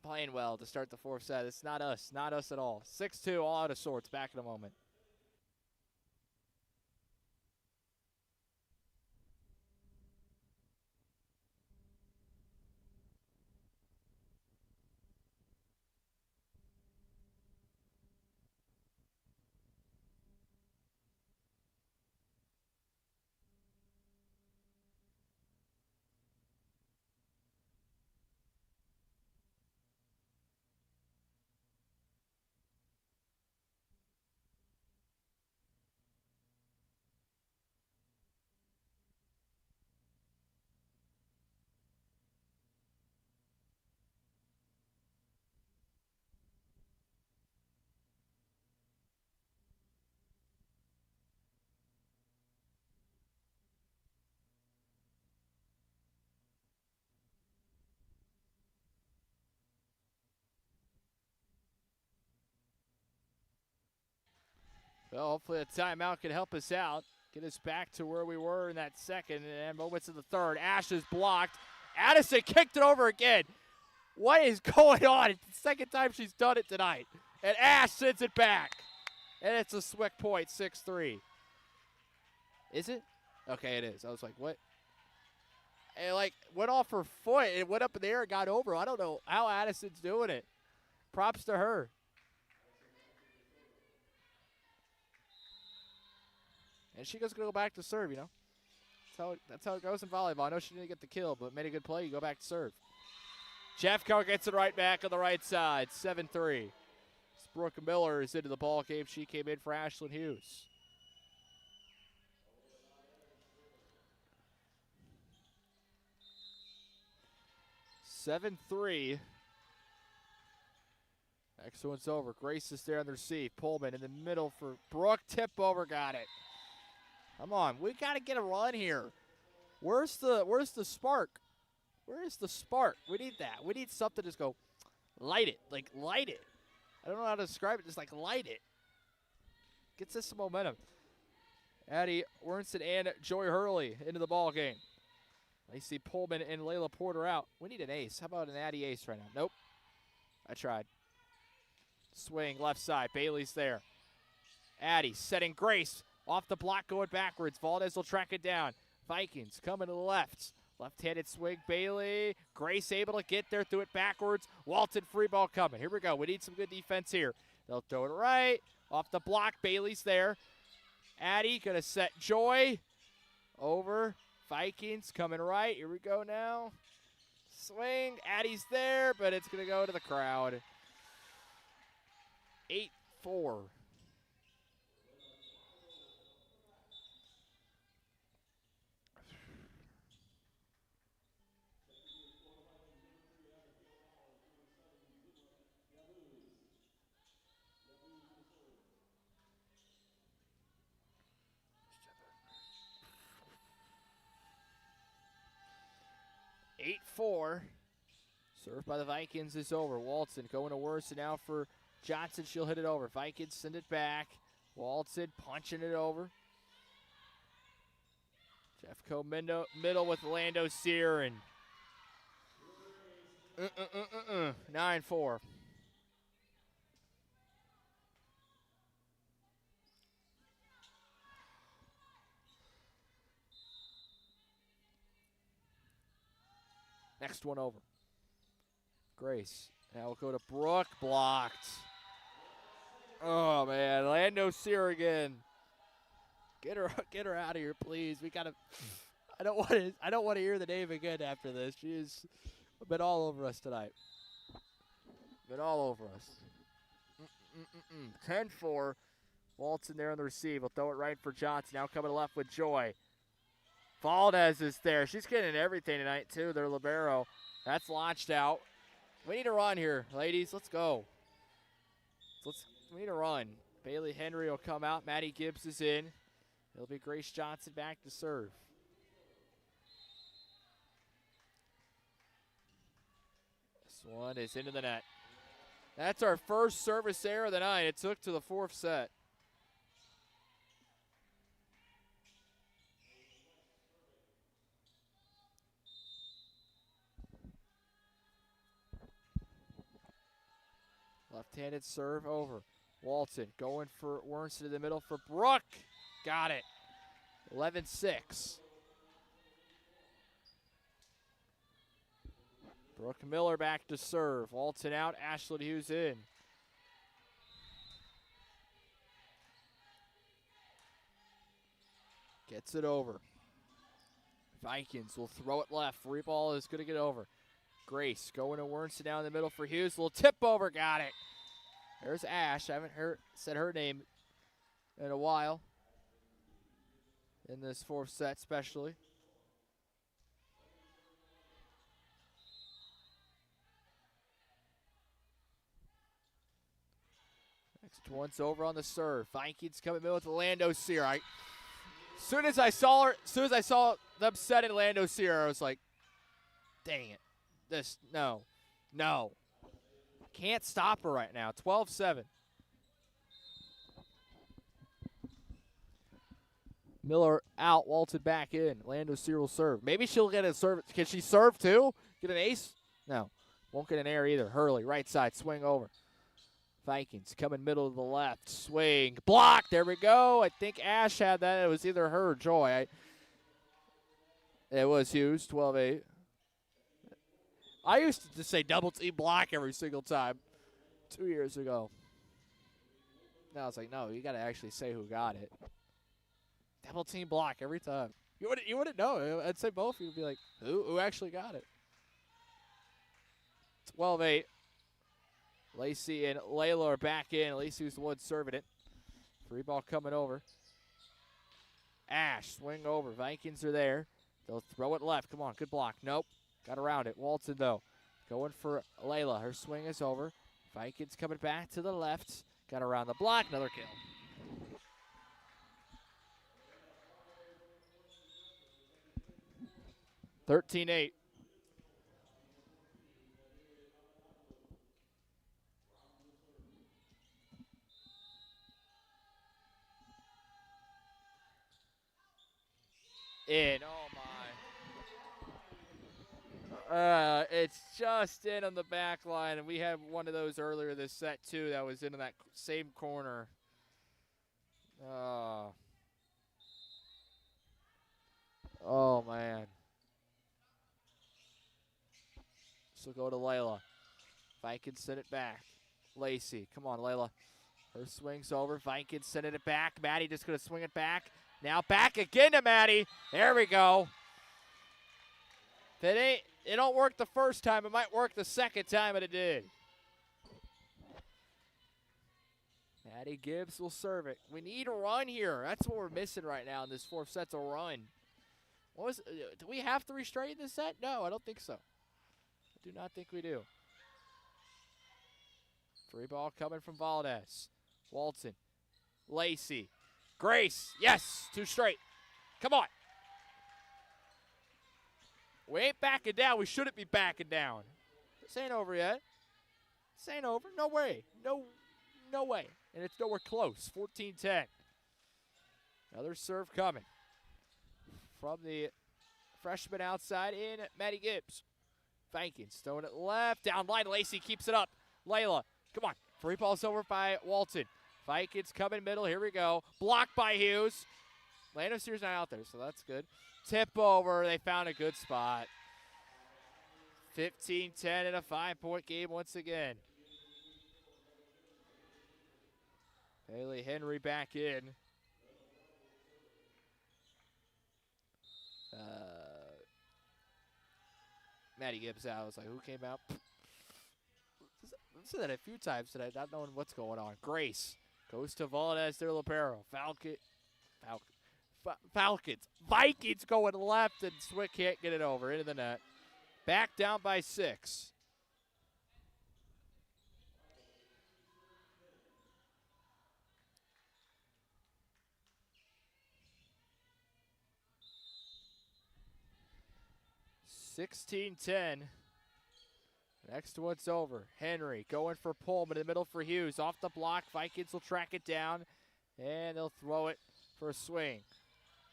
playing well to start the fourth set. It's not us at all. 6-2, all out of sorts. Back in a moment. Well, hopefully a timeout can help us out, get us back to where we were in that second and moments of the third. Ash is blocked, Addison kicked it over again. What is going on? It's the second time she's done it tonight. And Ash sends it back. And it's a Swick point, 6-3. Is it? Okay, it is. I was like, what? It, like, went off her foot. It went up in the air and got over. I don't know how Addison's doing it. Props to her. And she goes to go back to serve, you know. That's how it goes in volleyball. I know she didn't get the kill, but made a good play. You go back to serve. Jeffco gets it right back on the right side, 7-3. Brooke Miller is into the ball game. She came in for Ashlyn Hughes. Seven, 3. Next one's over. Grace is there on the receive. Pullman in the middle for Brooke. Tip over, got it. Come on, we got to get a run here. Where's the spark? Where is the spark? We need that. We need something to just go light it. Like, light it. I don't know how to describe it. Just, like, light it. Gets us some momentum. Addie Wernson and Joy Hurley into the ball game. I see Pullman and Layla Porter out. We need an ace. How about an Addie ace right now? Nope. I tried. Swing left side. Bailey's there. Addie setting Grace. Off the block going backwards. Valdez will track it down. Vikings coming to the left. Left-handed swing, Bailey. Grace able to get there, threw it backwards. Walton free ball coming. Here we go. We need some good defense here. They'll throw it right. Off the block, Bailey's there. Addie going to set Joy. Over. Vikings coming right. Here we go now. Swing. Addie's there, but it's going to go to the crowd. 8-4. Served by the Vikings is over. Walton going to Worson now for Johnson. She'll hit it over. Vikings send it back. Walton punching it over. Jeffco middle with Lando Sear and 9-4. Next one over. Grace. Now we'll go to Brooke. Blocked. Oh man, Lando Sear again. Get her out of here, please. We gotta. I don't want to hear the name again after this. She's been all over us tonight. Been all over us. 10-4. Walton there on the receive. We'll throw it right for Johnson. Now coming left with Joy. Valdez is there. She's getting everything tonight, too. Their libero. That's launched out. We need a run here, ladies. Let's go. We need a run. Bailey Henry will come out. Maddie Gibbs is in. It'll be Grace Johnson back to serve. This one is into the net. That's our first service error of the night. It took to the fourth set. Left-handed serve over. Walton going for Wernson in the middle for Brooke. Got it. 11-6. Brooke Miller back to serve. Walton out. Ashlyn Hughes in. Gets it over. Vikings will throw it left. Free ball is going to get over. Grace going to Wernson down in the middle for Hughes. Little tip over. Got it. There's Ash. I haven't said her name in a while. In this fourth set especially. Next one's over on the serve. Vikings coming in with Lando Sear. As soon as I saw them set in Lando Sear, I was like, dang it. No. Can't stop her right now. 12-7. Miller out, Walton back in. Lando Sear will serve. Maybe she'll get a serve. Can she serve too? Get an ace? No. Won't get an air either. Hurley, right side, swing over. Vikings coming middle to the left. Swing. Block. There we go. I think Ash had that. It was either her or Joy. It was Hughes, 12-8. I used to just say double team block every single time 2 years ago. Now it's like, no, you got to actually say who got it. Double team block every time. You wouldn't know. I'd say both. You'd be like, who actually got it? 12-8. Lacey and Layla are back in. Lacey was the one serving it. Free ball coming over. Ash, swing over. Vikings are there. They'll throw it left. Come on, good block. Nope. Got around it. Walton, though, going for Layla. Her swing is over. Vikings coming back to the left. Got around the block. Another kill. $13-8. In. Oh, my. It's just in on the back line, and we had one of those earlier this set, too, that was in that same corner. Oh, man. So go to Layla. Vikings send it back. Lacey, come on, Layla. Her swing's over. Vikings sending it back. Maddie just going to swing it back. Now back again to Maddie. There we go. If it don't work the first time, it might work the second time, and it did. Maddie Gibbs will serve it. We need a run here. That's what we're missing right now in this fourth set's a run. Do we have 3 straight in this set? No, I don't think so. I do not think we do. Free ball coming from Valdez. Walton. Lacey. Grace. Yes, 2 straight. Come on. We ain't backing down. We shouldn't be backing down. This ain't over yet. This ain't over. No way. No way. And it's nowhere close. 14-10. Another serve coming from the freshman outside in Maddie Gibbs. Vikings throwing it left. Down line. Lacey keeps it up. Layla. Come on. Free ball's over by Walton. Vikings coming middle. Here we go. Blocked by Hughes. Lando Sears not out there, so that's good. Tip over. They found a good spot. 15-10 in a 5-point game once again. Haley Henry back in. Maddie Gibbs out. I was like, who came out? I've said that a few times today, not knowing what's going on. Grace goes to Valdez de Libero. Falcons. Vikings going left, and Swick can't get it over. Into the net. Back down by 6. $16-10. Next one's over. Henry going for Pullman in the middle for Hughes. Off the block. Vikings will track it down, and they'll throw it for a swing.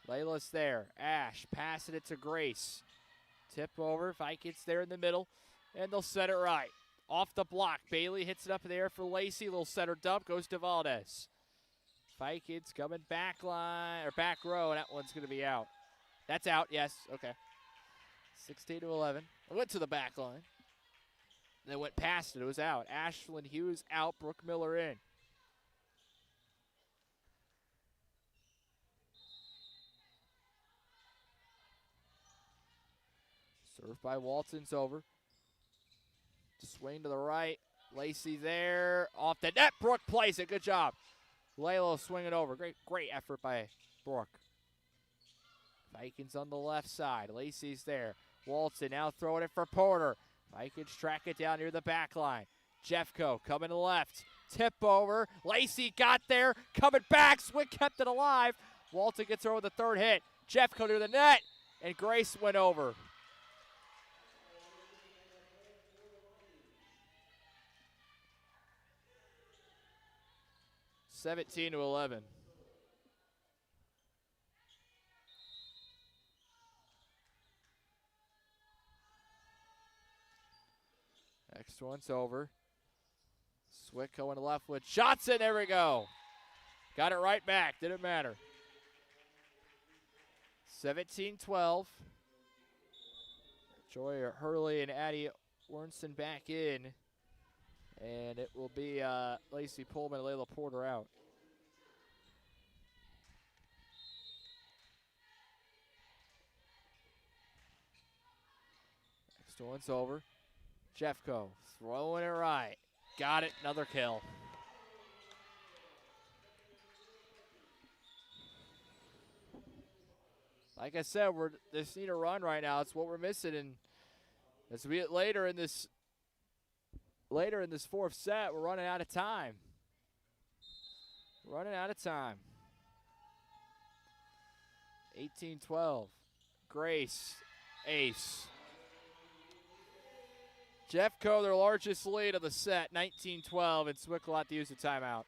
Layla's there. Ash passing it to Grace. Tip over. Vikings there in the middle, and they'll set it right. Off the block. Bailey hits it up in the air for Lacey. Little center dump goes to Valdez. Vikings coming back line or back row, and that one's going to be out. That's out. Yes. Okay. 16-11. I went to the back line. They went past it. It was out. Ashlyn Hughes out. Brooke Miller in. Serve by Walton's over. Swing to the right. Lacey there. Off the net. Brooke plays it. Good job. Layla swinging over. Great effort by Brooke. Vikings on the left side. Lacey's there. Walton now throwing it for Porter. Vikings track it down near the back line. Jeffco coming left. Tip over. Lacey got there. Coming back. Swick kept it alive. Walton gets over the third hit. Jeffco near the net. And Grace went over. $17-11. Next one's over. Swick going to left with shots in. There we go. Got it right back. Didn't matter. 17-12. Joy Hurley and Addie Wernson back in. And it will be Lacey Pullman and Layla Porter out. Next one's over. Jeffco throwing it right. Got it. Another kill. Like I said, we just need a run right now. It's what we're missing. And as we get later in this fourth set, we're running out of time. Running out of time. 18-12. Grace, ace. Jeffco, their largest lead of the set, 19-12, and Swick will have to use a timeout.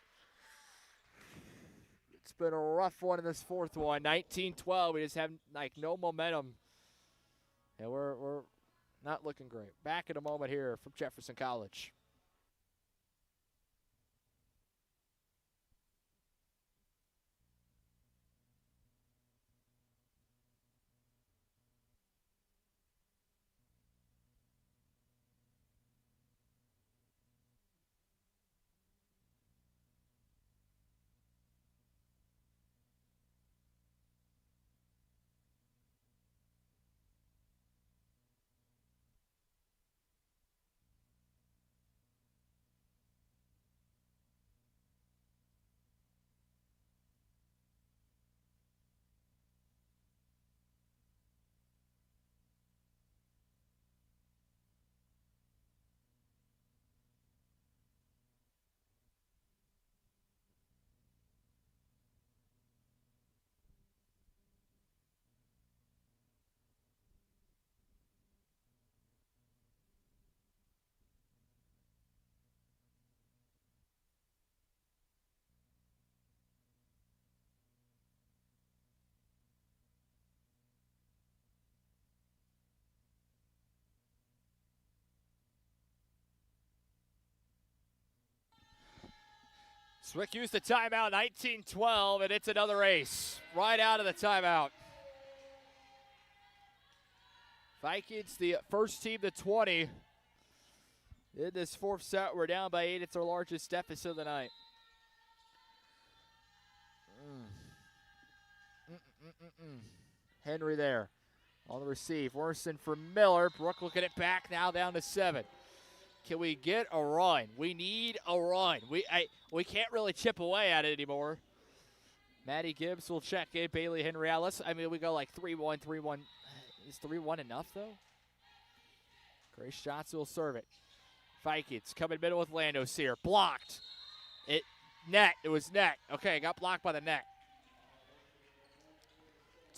It's been a rough one in this fourth one, 19-12. We just have no momentum, and we're not looking great. Back in a moment here from Jefferson College. Swick used the timeout, 19-12, and it's another ace right out of the timeout. Vikings, the first team to 20. In this fourth set, we're down by 8. It's our largest deficit of the night. Henry there on the receive. Worson for Miller. Brooke looking it back, now down to 7. Can we get a run? We need a run. We can't really chip away at it anymore. Maddie Gibbs will check in. Bailey Henry out. We go like 3-1, 3-1. Is 3-1 enough, though? Grace Johnson will serve it. Vikings coming middle with Lando Sear. Blocked. Net. It was net. Okay, got blocked by the net.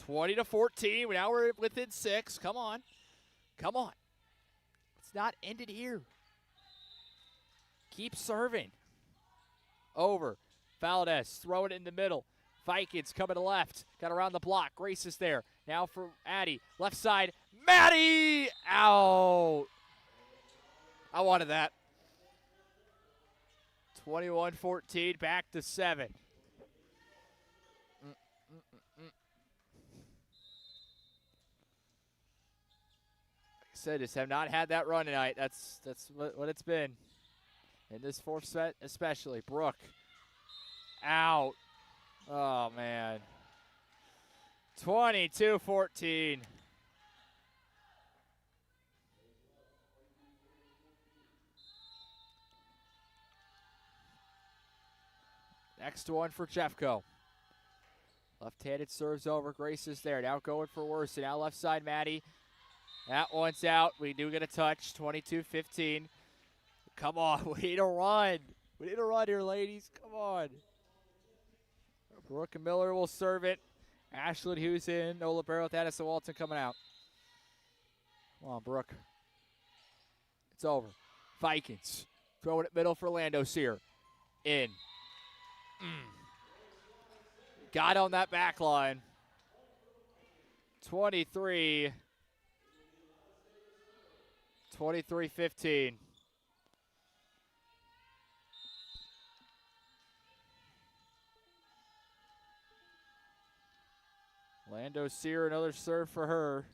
20-14. Now we're within 6. Come on. Come on. It's not ended here. Keep serving. Over. Valdez throwing it in the middle. Vikings coming to left. Got around the block. Grace is there. Now for Addie. Left side. Maddie! Out. I wanted that. 21-14. Back to 7. Said just have not had that run tonight. That's what it's been. In this fourth set especially. Brooke. Out. Oh, man. 22-14. Next one for Jeffco. Left-handed serves over. Grace is there. Now going for Worson. Now left side, Maddie. That one's out. We do get a touch. 22-15. Come on. We need a run. We need a run here, ladies. Come on. Brooke and Miller will serve it. Ashland Hughes in. Nola Barrow with Addison Walton coming out. Come on, Brooke. It's over. Vikings. Throwing it middle for Lando Sear. In. Got on that back line. 23-15. Lando Sear, another serve for her.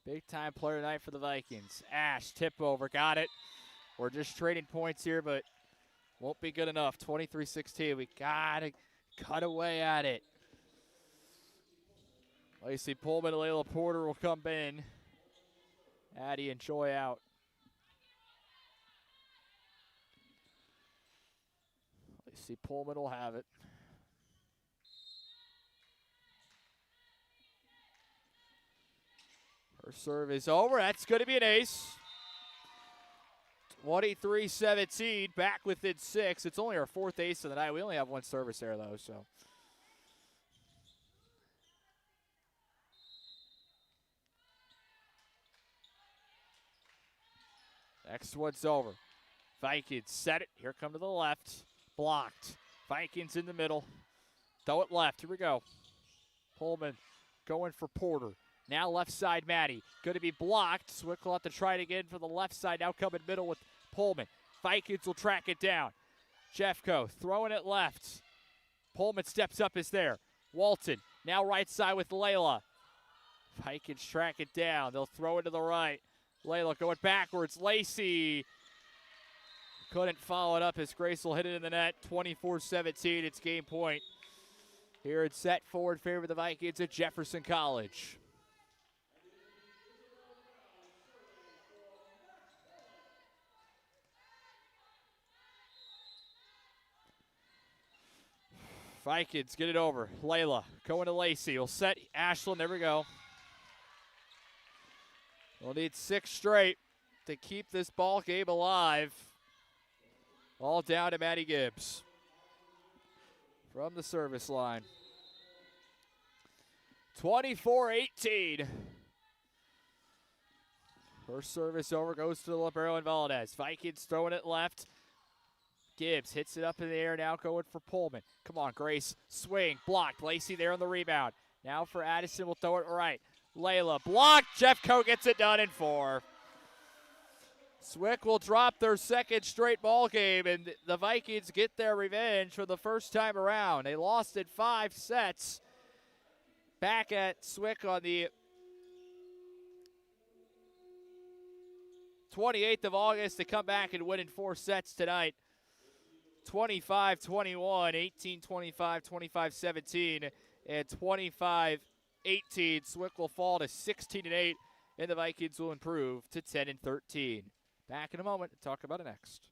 Big-time player tonight for the Vikings. Ash, tip over, got it. We're just trading points here, but won't be good enough. 23-16, we got to cut away at it. Lacey Pullman and Layla Porter will come in. Addie and Joy out. Lacey Pullman will have it. Her serve is over. That's going to be an ace. 23-17, back within 6. It's only our 4th ace of the night. We only have one service there, though, so. Next one's over. Vikings set it. Here come to the left. Blocked. Vikings in the middle. Throw it left. Here we go. Pullman going for Porter. Now left side, Maddie. Going to be blocked. Swick will have to try it again for the left side. Now coming middle with Pullman. Vikings will track it down. Jeffco throwing it left. Pullman steps up, is there. Walton now right side with Layla. Vikings track it down. They'll throw it to the right. Layla going backwards. Lacey couldn't follow it up as Grace will hit it in the net. 24-17, it's game point. Here it's set forward favor of the Vikings at Jefferson College. Vikings get it over. Layla going to Lacey. Will set Ashland. There we go. We'll need 6 straight to keep this ball game alive. All down to Maddie Gibbs from the service line. 24-18. First service over goes to the libero and Valdez. Vikings throwing it left. Gibbs hits it up in the air, now going for Pullman. Come on, Grace. Swing, blocked. Lacey there on the rebound. Now for Addison, we'll throw it right. Layla, blocked. Jeffco gets it done in 4. Swick will drop their 2nd straight ball game, and the Vikings get their revenge for the first time around. They lost in 5 sets. Back at Swick on the 28th of August to come back and win in 4 sets tonight. 25-21, 18-25, 25-17, and 25-18. Swick will fall to 16-8, and the Vikings will improve to 10-13. Back in a moment to talk about it next.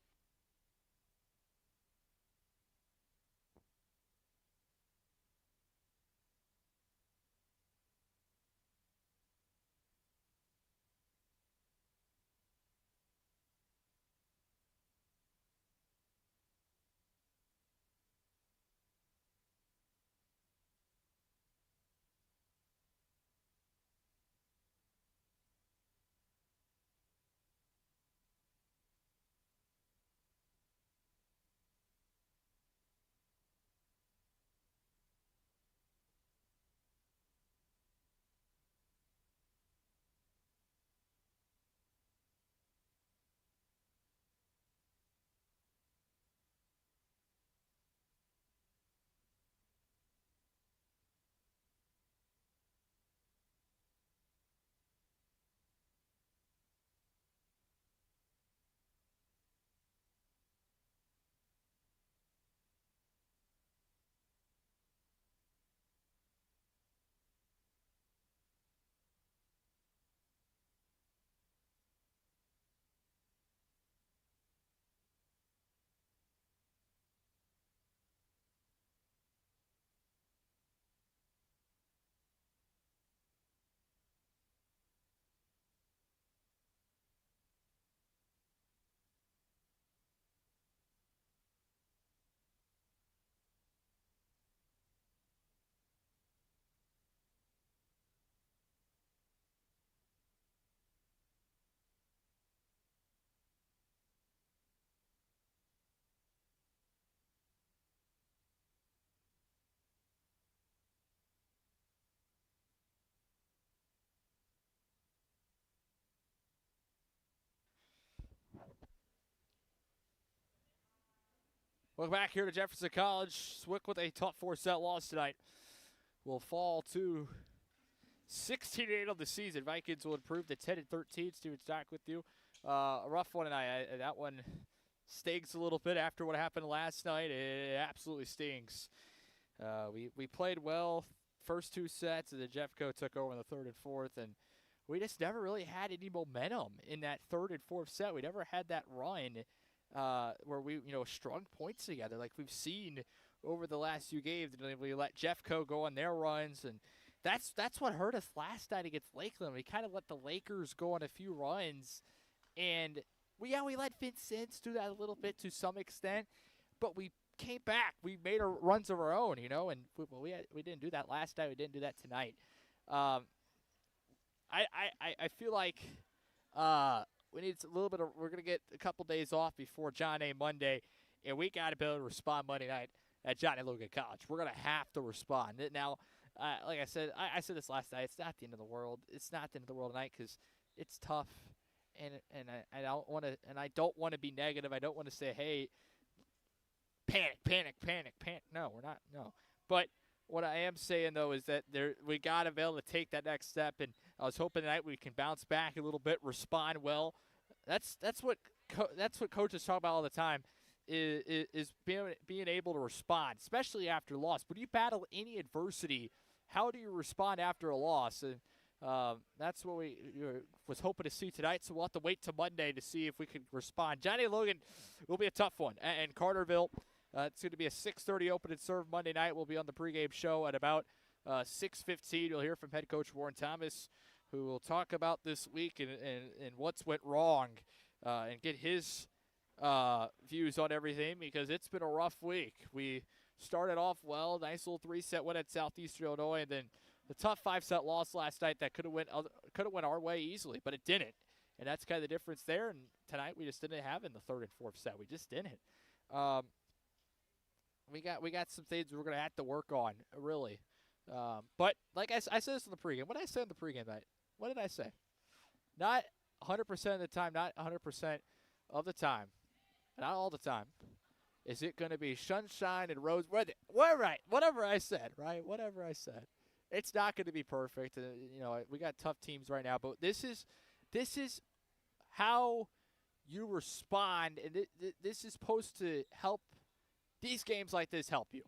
Welcome back here to Jefferson College. Swick with a tough 4-set loss tonight. Will fall to 16-8 on the season. Vikings will improve to 10-13. Steven Stock with you. A rough one tonight. That one stings a little bit after what happened last night. It absolutely stings. We played well first two sets, and then Jeffco took over in the third and fourth, and we just never really had any momentum in that third and fourth set. We never had that run where we, strung points together like we've seen over the last few games. And we let Jeffco go on their runs, and that's what hurt us last night against Lakeland. We kind of let the Lakers go on a few runs, and we let Vincennes do that a little bit to some extent, but we came back. We made our runs of our own, and we didn't do that last night. We didn't do that tonight. I feel like we need a little bit of. We're gonna get a couple days off before John A. Monday, and we got to be able to respond Monday night at Johnny Logan College. We're gonna have to respond now. Like I said, I said this last night. It's not the end of the world. It's not the end of the world tonight because it's tough, and I don't want to, and I don't want to be negative. I don't want to say, hey, panic. No, we're not. No, but what I am saying though is that we got to be able to take that next step, and I was hoping tonight we can bounce back a little bit, respond well. That's what coaches talk about all the time. Is being able to respond, especially after a loss. When you battle any adversity, how do you respond after a loss? And that's what we was hoping to see tonight. So we'll have to wait till Monday to see if we can respond. Johnny Logan will be a tough one, and Carterville. It's going to be a 6:30 open and serve Monday night. We'll be on the pregame show at about 6:15. You'll hear from head coach Warren Thomas, who will talk about this week and what's went wrong, and get his views on everything, because it's been a rough week. We started off well, nice little 3-set win at Southeastern Illinois, and then the tough 5-set loss last night that could have went our way easily, but it didn't. And that's kind of the difference there. And tonight we just didn't have in the third and fourth set. We just didn't. We got some things we're gonna have to work on, really. But like I said this in the pregame. What did I say in the pregame night? What did I say? Not 100% of the time, not 100% of the time, not all the time. Is it going to be sunshine and rose? Right. Whatever I said, right? Whatever I said. It's not going to be perfect. We got tough teams right now, but this is how you respond, and this is supposed to help. These games like this help you.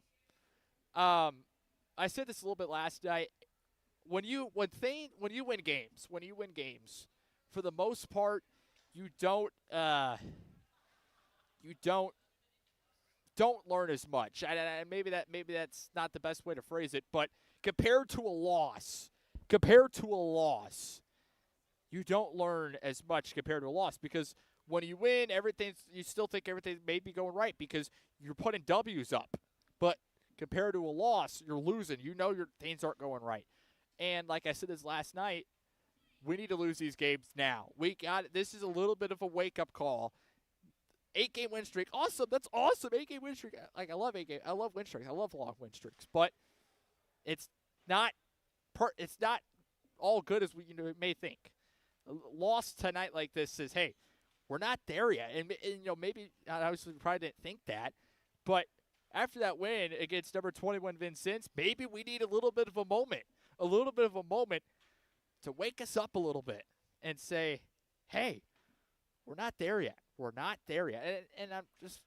I said this a little bit last night. When you win games, for the most part, you don't learn as much. And maybe that's not the best way to phrase it, but compared to a loss, you don't learn as much compared to a loss, because when you win, you still think everything may be going right because you're putting W's up. But compared to a loss, you're losing. Your things aren't going right. And like I said this last night, we need to lose these games now. This is a little bit of a wake-up call. 8-game win streak. Awesome. That's awesome. 8-game win streak. I love 8-game. I love win streaks. I love long win streaks. But it's not all good as we may think. A loss tonight like this says, hey, we're not there yet. And maybe obviously we probably didn't think that. But after that win against number 21 Vincennes, maybe we need a little bit of a moment to wake us up a little bit and say, hey, we're not there yet. We're not there yet. And I'm just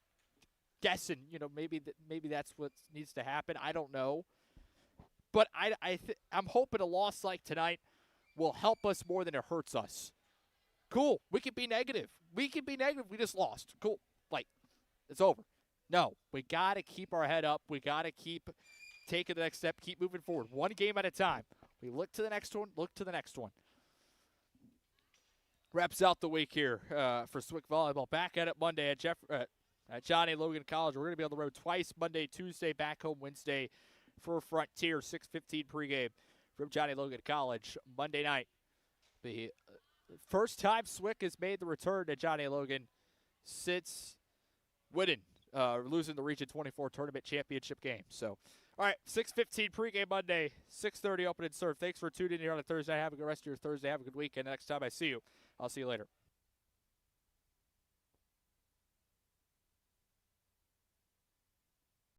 guessing, maybe that's what needs to happen. I don't know. But I'm hoping a loss like tonight will help us more than it hurts us. Cool. We can be negative. We just lost. Cool. It's over. No, we got to keep our head up. We got to keep taking the next step, keep moving forward. One game at a time. We look to the next one. Wraps out the week here for Swick Volleyball. Back at it Monday at Johnny Logan College. We're going to be on the road twice, Monday, Tuesday, back home Wednesday for Frontier. 6:15 pregame from Johnny Logan College Monday night. The first time Swick has made the return to Johnny Logan since losing the Region 24 tournament championship game. So, all right, 6:15 pregame Monday, 6:30 open and serve. Thanks for tuning in here on a Thursday. Have a good rest of your Thursday. Have a good weekend. Next time I see you, I'll see you later.